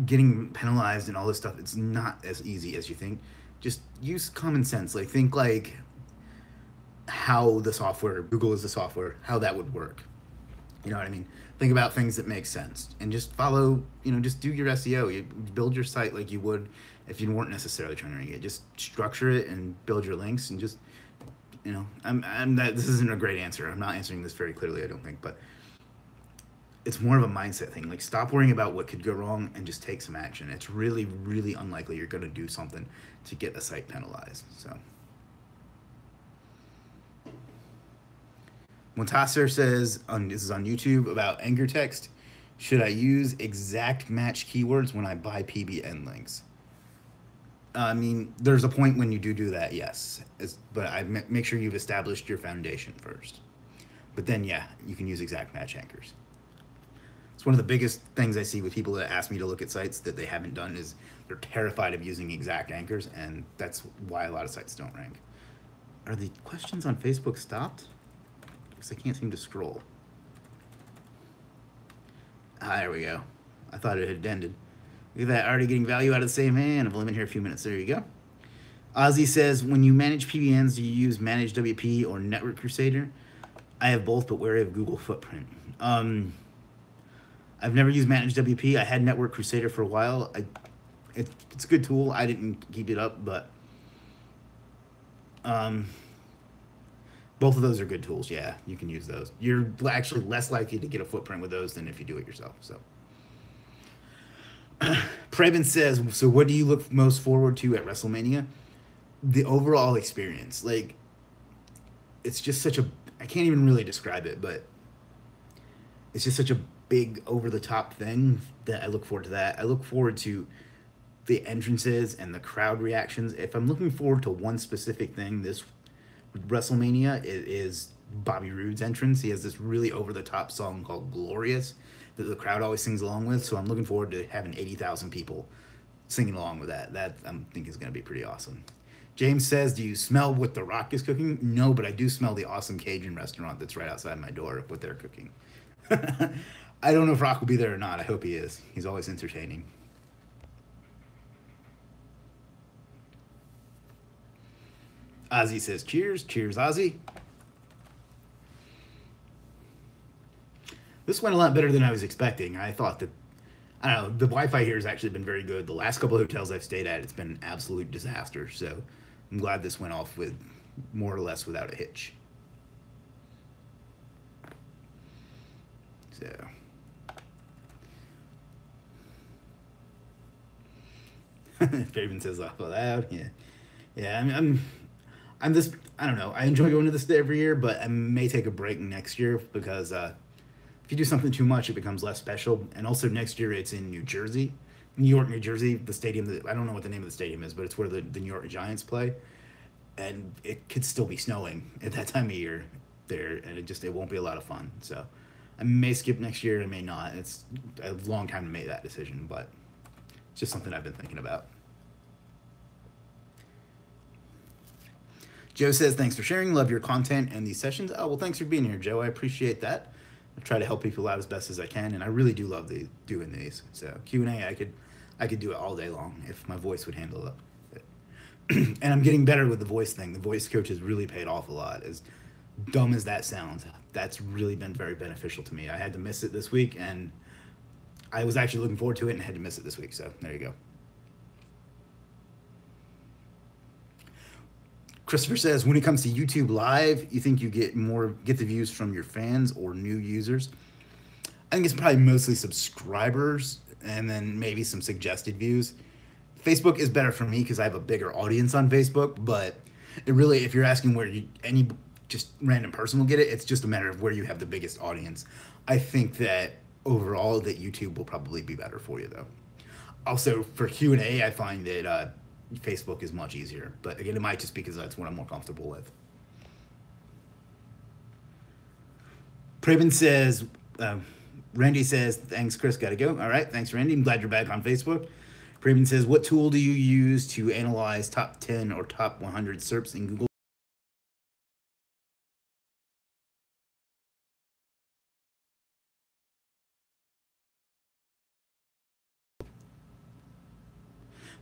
getting penalized and all this stuff, it's not as easy as you think. Just use common sense. Like, think like how the software, Google is the software, how that would work. You know what I mean? Think about things that make sense and just follow, just do your SEO. You build your site like you would if you weren't necessarily trying to rank it. Just structure it and build your links and just, this isn't a great answer. I'm not answering this very clearly, I don't think, but it's more of a mindset thing. Like, stop worrying about what could go wrong and just take some action. It's really, really unlikely you're going to do something to get the site penalized. So, Montasser says, this is on YouTube, about anchor text. Should I use exact match keywords when I buy PBN links? I mean, there's a point when you do that, yes. But make sure you've established your foundation first. But then, yeah, you can use exact match anchors. It's one of the biggest things I see with people that ask me to look at sites that they haven't done is they're terrified of using exact anchors, and that's why a lot of sites don't rank. Are the questions on Facebook stopped? Because I can't seem to scroll. Ah, there we go. I thought it had ended. Look at that, already getting value out of the same man. I've only been here a few minutes. There you go. Ozzy says, when you manage PBNs, do you use Managed WP or Network Crusader? I have both, but wary of Google Footprint. I've never used Managed WP. I had Network Crusader for a while. It's a good tool. I didn't keep it up, but both of those are good tools. Yeah, you can use those. You're actually less likely to get a footprint with those than if you do it yourself. So, Preben says, so what do you look most forward to at WrestleMania? The overall experience. Like, it's just such a, I can't even really describe it, but it's just such a big over-the-top thing that I look forward to that. I look forward to the entrances and the crowd reactions. If I'm looking forward to one specific thing this WrestleMania, it is Bobby Roode's entrance. He has this really over-the-top song called Glorious that the crowd always sings along with, so I'm looking forward to having 80,000 people singing along with that. That I think is going to be pretty awesome. James says, do you smell what The Rock is cooking? No, but I do smell the awesome Cajun restaurant that's right outside my door of what they're cooking. I don't know if Rock will be there or not. I hope he is. He's always entertaining. Ozzy says, cheers. Cheers, Ozzy. This went a lot better than I was expecting. I thought that, I don't know, the Wi-Fi here has actually been very good. The last couple of hotels I've stayed at, it's been an absolute disaster. So I'm glad this went off with more or less without a hitch. So. Fabian says laugh out loud. Yeah. Yeah, I'm just, I don't know. I enjoy going to this every year, but I may take a break next year because if you do something too much, it becomes less special. And also next year it's in New Jersey. New York, New Jersey, the stadium, I don't know what the name of the stadium is, but it's where the New York Giants play. And it could still be snowing at that time of year there, and it won't be a lot of fun. So I may skip next year, I may not. It's a long time to make that decision, but it's just something I've been thinking about. Joe says, thanks for sharing. Love your content and these sessions. Oh, well, thanks for being here, Joe. I appreciate that. I try to help people out as best as I can, and I really do love doing these. So Q&A, I could do it all day long if my voice would handle it. And I'm getting better with the voice thing. The voice coach has really paid off a lot. As dumb as that sounds, that's really been very beneficial to me. I had to miss it this week, and I was actually looking forward to it and had to miss it this week. So there you go. Christopher says, when it comes to YouTube Live, you think you get the views from your fans or new users? I think it's probably mostly subscribers and then maybe some suggested views. Facebook is better for me because I have a bigger audience on Facebook, but it really, if you're asking where any just random person will get it, it's just a matter of where you have the biggest audience. I think that overall that YouTube will probably be better for you though. Also for Q&A, I find that Facebook is much easier, but again, it might just because that's what I'm more comfortable with. Preben says, Randy says, thanks, Chris, gotta go. All right, thanks, Randy. I'm glad you're back on Facebook. Preben says, what tool do you use to analyze top 10 or top 100 SERPs in Google?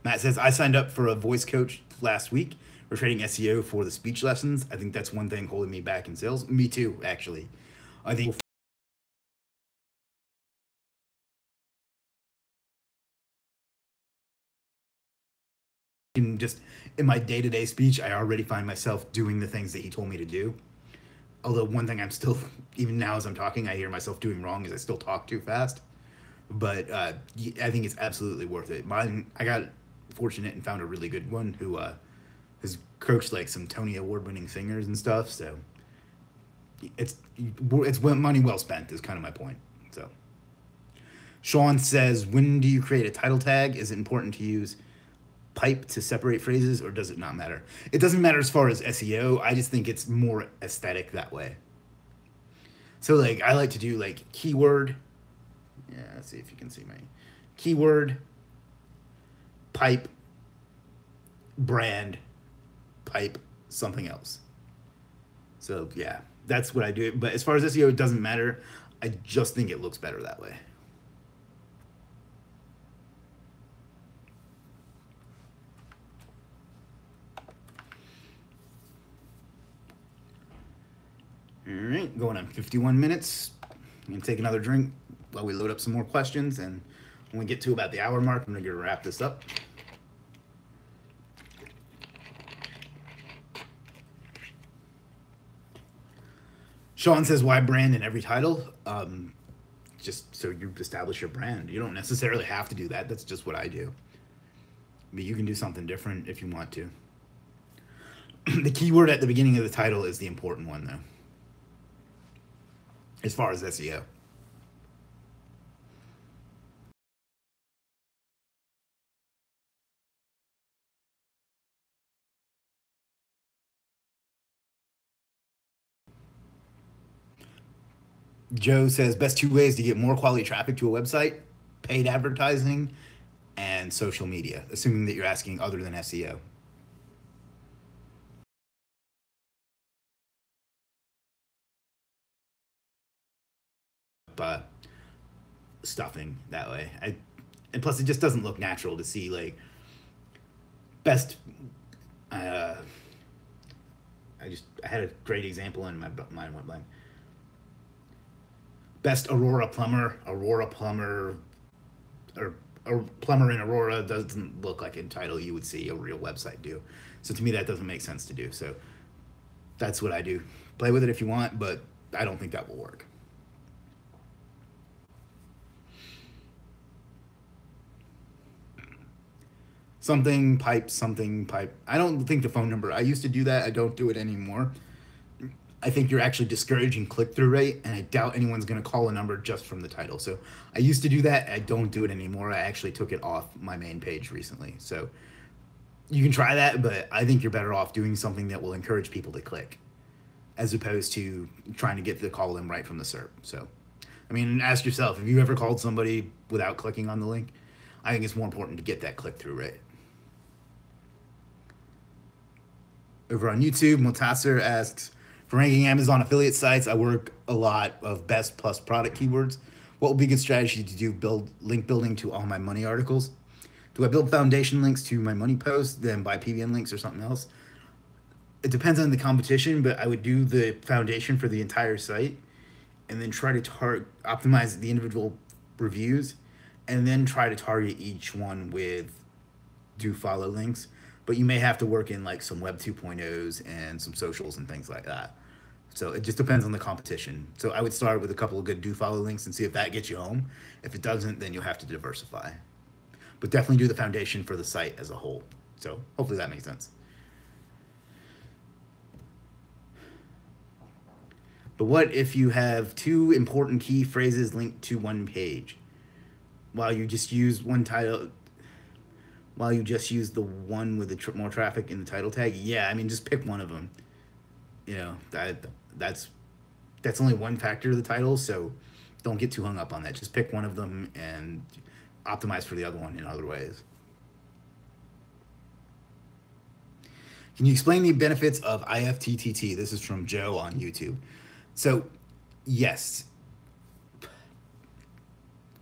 Matt says, I signed up for a voice coach last week. We're trading SEO for the speech lessons. I think that's one thing holding me back in sales. Me too, actually. I think in my day-to-day speech, I already find myself doing the things that he told me to do. Although one thing I'm still, even now as I'm talking, I hear myself doing wrong is I still talk too fast. But I think it's absolutely worth it. I got fortunate and found a really good one who has coached like some Tony Award-winning singers and stuff. So it's money well spent is kind of my point. So Sean says, when do you create a title tag? Is it important to use pipe to separate phrases, or does it not matter? It doesn't matter as far as SEO. I just think it's more aesthetic that way. So like I like to do like keyword. Yeah, let's see if you can see my keyword, pipe, brand, pipe, something else. So yeah, that's what I do. But as far as SEO, it doesn't matter. I just think it looks better that way. All right, going on 51 minutes. I'm gonna take another drink while we load up some more questions, and when we get to about the hour mark, I'm gonna wrap this up. Sean says, why brand in every title? Just so you establish your brand. You don't necessarily have to do that. That's just what I do. But you can do something different if you want to. The keyword at the beginning of the title is the important one, though, as far as SEO. Joe says, best two ways to get more quality traffic to a website: paid advertising and social media, assuming that you're asking other than SEO. But stuffing that way. And plus, it just doesn't look natural to see like best. I had a great example and my mind went blank. Best Aurora plumber, or plumber in Aurora doesn't look like a title you would see a real website do. So to me, that doesn't make sense to do. So that's what I do. Play with it if you want, but I don't think that will work. Something pipe, something pipe. I don't think the phone number. I used to do that. I don't do it anymore. I think you're actually discouraging click-through rate, and I doubt anyone's going to call a number just from the title. So I used to do that. I don't do it anymore. I actually took it off my main page recently. So you can try that, but I think you're better off doing something that will encourage people to click, as opposed to trying to get the call in right from the SERP. So, I mean, ask yourself, have you ever called somebody without clicking on the link? I think it's more important to get that click-through rate. Over on YouTube, Motasser asks, for ranking Amazon affiliate sites, I work a lot of best plus product keywords. What would be a good strategy to do link building to all my money articles? Do I build foundation links to my money posts, then buy PBN links or something else? It depends on the competition, but I would do the foundation for the entire site and then try to optimize the individual reviews and then try to target each one with do follow links. But you may have to work in like some Web 2.0s and some socials and things like that. So it just depends on the competition. So I would start with a couple of good do follow links and see if that gets you home. If it doesn't, then you'll have to diversify. But definitely do the foundation for the site as a whole. So hopefully that makes sense. But what if you have two important key phrases linked to one page? While you just use one title, while you just use the one with the more traffic in the title tag? Yeah, I mean, just pick one of them. You know, that's only one factor of the title, so don't get too hung up on that. Just pick one of them and optimize for the other one in other ways. Can you explain the benefits of IFTTT? This is from Joe on YouTube. So, yes,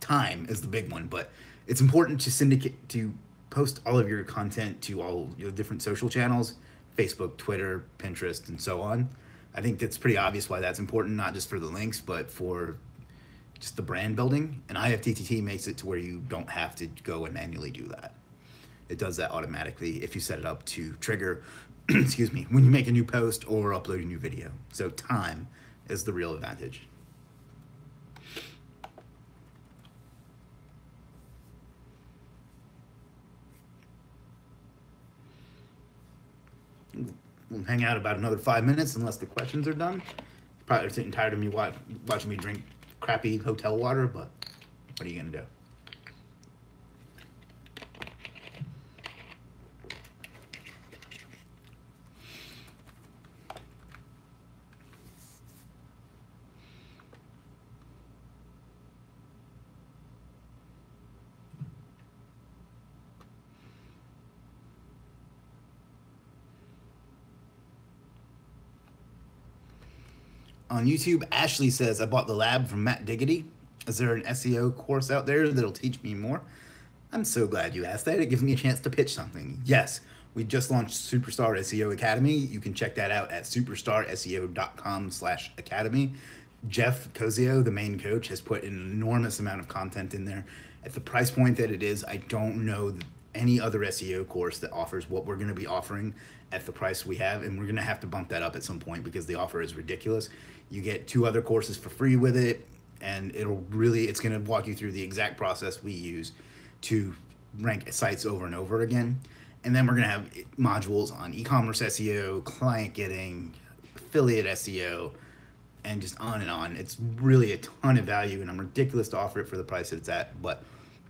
time is the big one, but it's important to post all of your content to all your different social channels, Facebook, Twitter, Pinterest, and so on. I think that's pretty obvious why that's important, not just for the links, but for just the brand building. And IFTTT makes it to where you don't have to go and manually do that. It does that automatically if you set it up to trigger, excuse me, when you make a new post or upload a new video. So time is the real advantage. We'll hang out about another 5 minutes unless the questions are done. Probably sitting tired of me watching me drink crappy hotel water, but what are you gonna do? On YouTube, Ashley says, I bought The Lab from Matt Diggity. Is there an SEO course out there that'll teach me more? I'm so glad you asked that. It gives me a chance to pitch something. Yes, we just launched Superstar SEO Academy. You can check that out at superstarseo.com/academy. Jeff Cozio, the main coach, has put an enormous amount of content in there. At the price point that it is, I don't know any other SEO course that offers what we're going to be offering at the price we have, and we're going to have to bump that up at some point because the offer is ridiculous. You get 2 other courses for free with it, and it's going to walk you through the exact process we use to rank sites over and over again. And then we're going to have modules on e-commerce SEO, client getting, affiliate SEO, and just on and on. It's really a ton of value, and I'm ridiculous to offer it for the price that it's at, but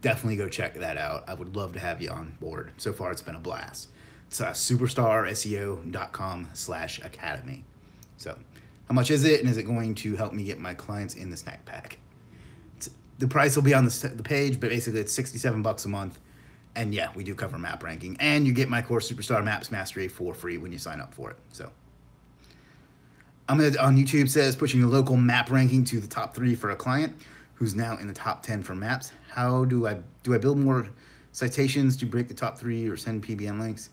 definitely go check that out. I would love to have you on board. So far, it's been a blast. It's superstarseo.com/academy. So how much is it, and is it going to help me get my clients in the snack pack? The price will be on the page, but basically it's $67 a month. And yeah, we do cover map ranking, and you get my course Superstar Maps Mastery for free when you sign up for it. So on YouTube says, pushing a local map ranking to the top 3 for a client who's now in the top 10 for maps. How do I build more citations to break the top 3 or send PBN links?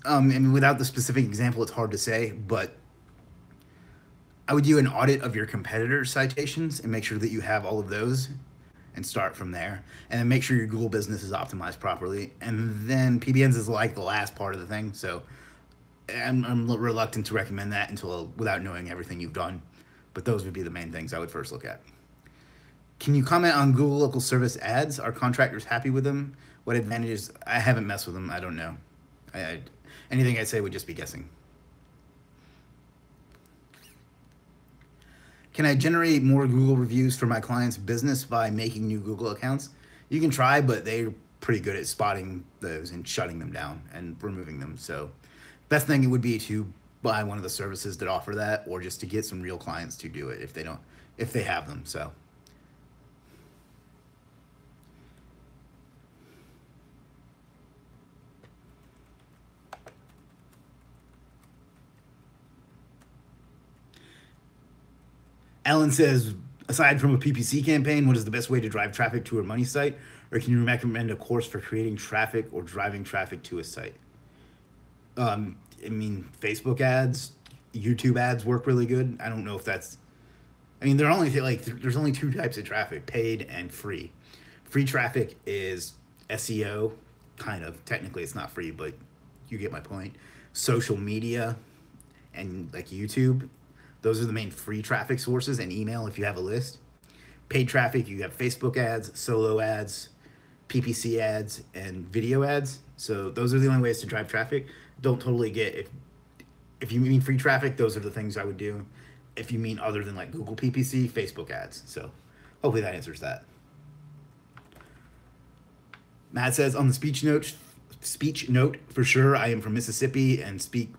And without the specific example, it's hard to say, but I would do an audit of your competitors' citations and make sure that you have all of those and start from there. And then make sure your Google business is optimized properly. And then PBNs is like the last part of the thing. So I'm reluctant to recommend that without knowing everything you've done. But those would be the main things I would first look at. Can you comment on Google local service ads? Are contractors happy with them? What advantages? I haven't messed with them. I don't know. Anything I say would just be guessing. Can I generate more Google reviews for my client's business by making new Google accounts? You can try, but they're pretty good at spotting those and shutting them down and removing them. So best thing would be to buy one of the services that offer that, or just to get some real clients to do it if they have them. So Alan says, aside from a PPC campaign, what is the best way to drive traffic to a money site? Or can you recommend a course for creating traffic or driving traffic to a site? Facebook ads, YouTube ads work really good. I don't know if that's, there's only 2 types of traffic, paid and free. Free traffic is SEO, kind of. Technically, it's not free, but you get my point. Social media and like YouTube. Those are the main free traffic sources, and email if you have a list. Paid traffic, you have Facebook ads, solo ads, PPC ads, and video ads. So those are the only ways to drive traffic. Don't totally get, if you mean free traffic, those are the things I would do. If you mean other than like Google PPC, Facebook ads. So hopefully that answers that. Matt says, on the speech note, for sure, I am from Mississippi and speak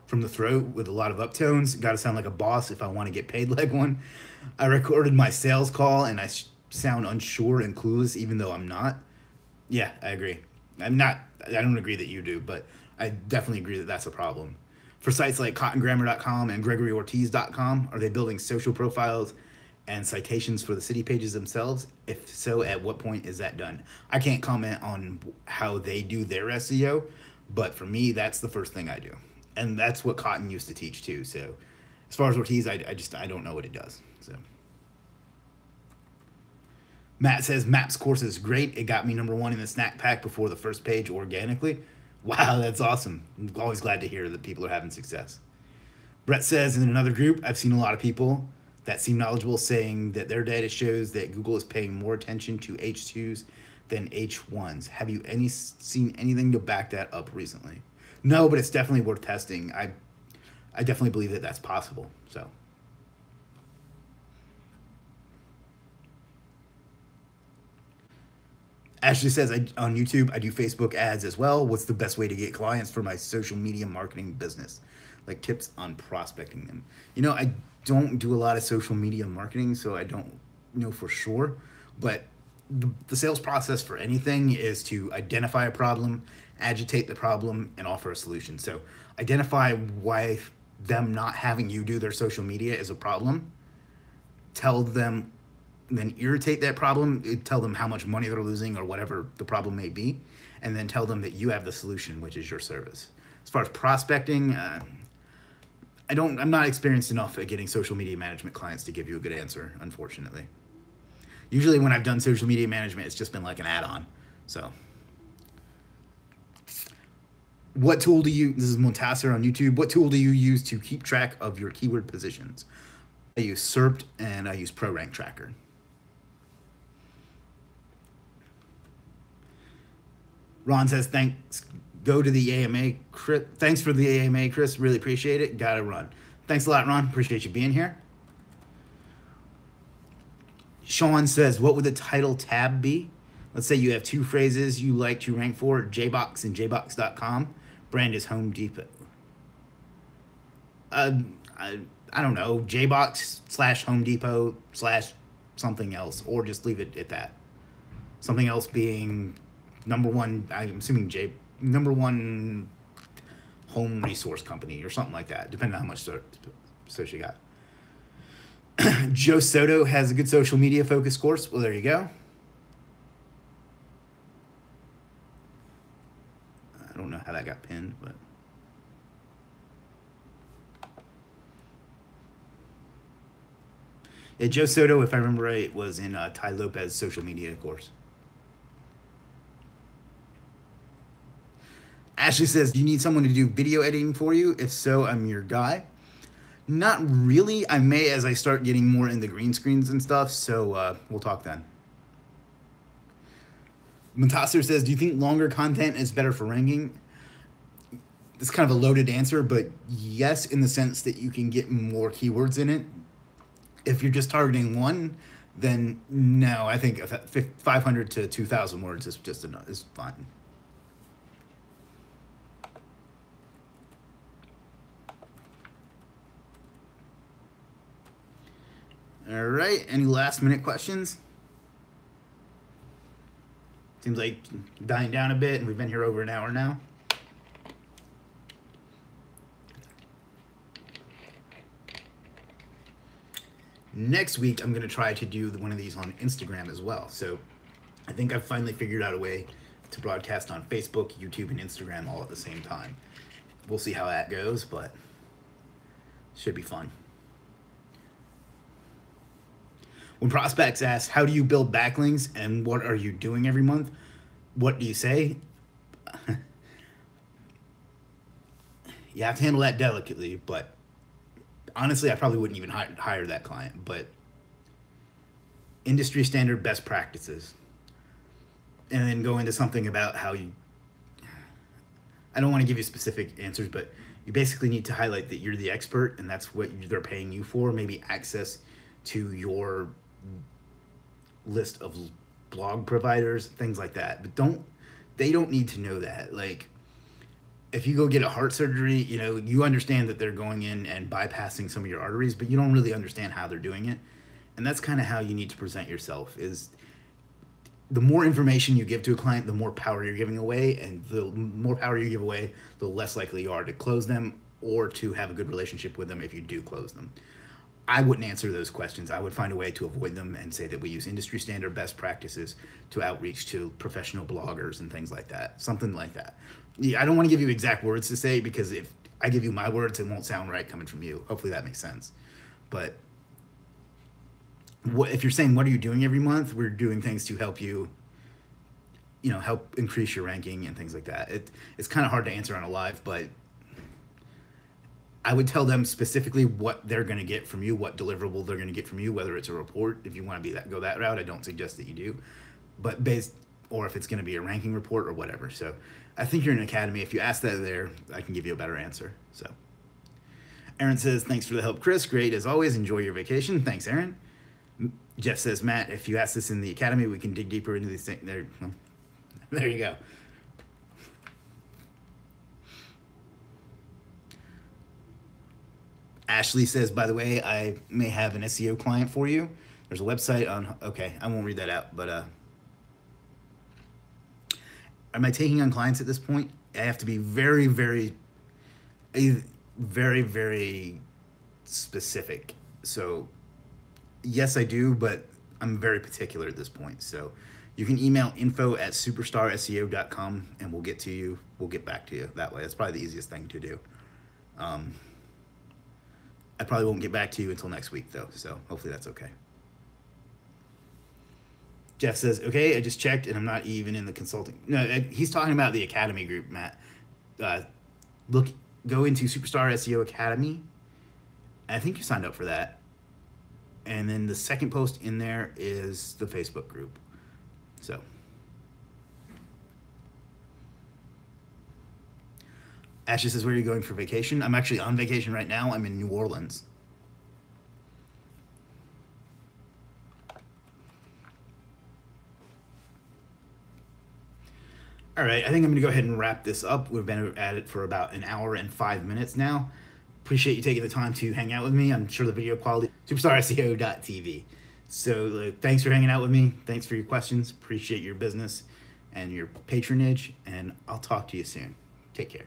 from the throat with a lot of uptones. Got to sound like a boss if I want to get paid like one. I recorded my sales call and I sound unsure and clueless even though I'm not. Yeah, I agree. I don't agree that you do, but I definitely agree that that's a problem. For sites like cottongrammar.com and gregoryortiz.com, are they building social profiles and citations for the city pages themselves? If so, at what point is that done? I can't comment on how they do their SEO, but for me, that's the first thing I do. And that's what Cotton used to teach too. So as far as Ortiz, I don't know what it does. So Matt says, Maps course is great. It got me #1 in the snack pack before the first page organically. Wow, that's awesome. I'm always glad to hear that people are having success. Brett says, in another group, I've seen a lot of people that seem knowledgeable saying that their data shows that Google is paying more attention to H2s than H1s. Have you seen anything to back that up recently? No, but it's definitely worth testing. I definitely believe that that's possible. So Ashley says, on YouTube, I do Facebook ads as well. What's the best way to get clients for my social media marketing business? Like tips on prospecting them. I don't do a lot of social media marketing, so I don't know for sure. But the sales process for anything is to identify a problem, agitate the problem, and offer a solution. So identify why them not having you do their social media is a problem, tell them, then irritate that problem, tell them how much money they're losing or whatever the problem may be, and then tell them that you have the solution, which is your service. As far as prospecting, I'm not experienced enough at getting social media management clients to give you a good answer, unfortunately. Usually when I've done social media management, it's just been like an add-on. So what tool do you, this is Montasser on YouTube, what tool do you use to keep track of your keyword positions? I use SERPT and I use ProRank Tracker. Ron says, thanks, go to the AMA. Chris, thanks for the AMA, Chris, really appreciate it. Gotta run. Thanks a lot, Ron, appreciate you being here. Sean says, what would the title tab be? Let's say you have two phrases you like to rank for, JBox and jbox.com. Brand is Home Depot. I don't know, JBox / Home Depot / something else, or just leave it at that. Something else being number one, I'm assuming number one home resource company or something like that, depending on how much search you got. Joe Soto has a good social media focus course. Well, there you go. I don't know how that got pinned, but yeah, Joe Soto, if I remember right, was in Ty Lopez's social media course. Ashley says, do you need someone to do video editing for you? If so, I'm your guy. Not really. I may as I start getting more into green screens and stuff, so we'll talk then. Montasser says, do you think longer content is better for ranking? It's kind of a loaded answer, but yes, in the sense that you can get more keywords in it. If you're just targeting one, then no, I think 500 to 2,000 words is just enough, is fine. All right, any last minute questions? Seems like dying down a bit, and we've been here over an hour now. Next week, I'm going to try to do one of these on Instagram as well. So I think I've finally figured out a way to broadcast on Facebook, YouTube, and Instagram all at the same time. We'll see how that goes, but it should be fun. When prospects ask, how do you build backlinks and what are you doing every month? What do you say? You have to handle that delicately, but honestly, I probably wouldn't even hire that client, but industry standard best practices. And then go into something about how you, I don't want to give you specific answers, but you basically need to highlight that you're the expert and that's what they're paying you for, maybe access to your list of blog providers, things like that. But they don't need to know that. Like, if you go get a heart surgery, you know, you understand that they're going in and bypassing some of your arteries, but you don't really understand how they're doing it. And that's kind of how you need to present yourself, is the more information you give to a client, the more power you're giving away, and the more power you give away, the less likely you are to close them or to have a good relationship with them if you do close them. I wouldn't answer those questions. I would find a way to avoid them and say that we use industry standard best practices to outreach to professional bloggers and things like that. Something like that. Yeah, I don't want to give you exact words to say, because if I give you my words, it won't sound right coming from you. Hopefully that makes sense. But if you're saying, what are you doing every month? We're doing things to help you, help increase your ranking and things like that. It's kind of hard to answer on a live, but I would tell them specifically what they're going to get from you, what deliverable they're going to get from you, whether it's a report. If you want to go that route, I don't suggest that you do, but or if it's going to be a ranking report or whatever. So I think you're in an academy. If you ask that there, I can give you a better answer. So Aaron says, thanks for the help, Chris. Great as always. Enjoy your vacation. Thanks, Aaron. Jeff says, Matt, if you ask this in the academy, we can dig deeper into these things. There you go. Ashley says, by the way, I may have an SEO client for you. There's a website on, okay, I won't read that out, but am I taking on clients at this point? I have to be very, very, very, very specific. So yes, I do, but I'm very particular at this point. So you can email info@superstarseo.com and we'll get to you. We'll get back to you that way. That's probably the easiest thing to do. Um, I probably won't get back to you until next week, though. So hopefully that's okay. Jeff says, okay, I just checked and I'm not even in the consulting. No, he's talking about the Academy group, Matt. Uh, look, go into Superstar SEO Academy. I think you signed up for that. And then the second post in there is the Facebook group. So. Ashley says, where are you going for vacation? I'm actually on vacation right now. I'm in New Orleans. All right, I think I'm going to go ahead and wrap this up. We've been at it for about an hour and 5 minutes now. Appreciate you taking the time to hang out with me. I'm sure the video quality, superstarseo.tv. So thanks for hanging out with me. Thanks for your questions. Appreciate your business and your patronage, and I'll talk to you soon. Take care.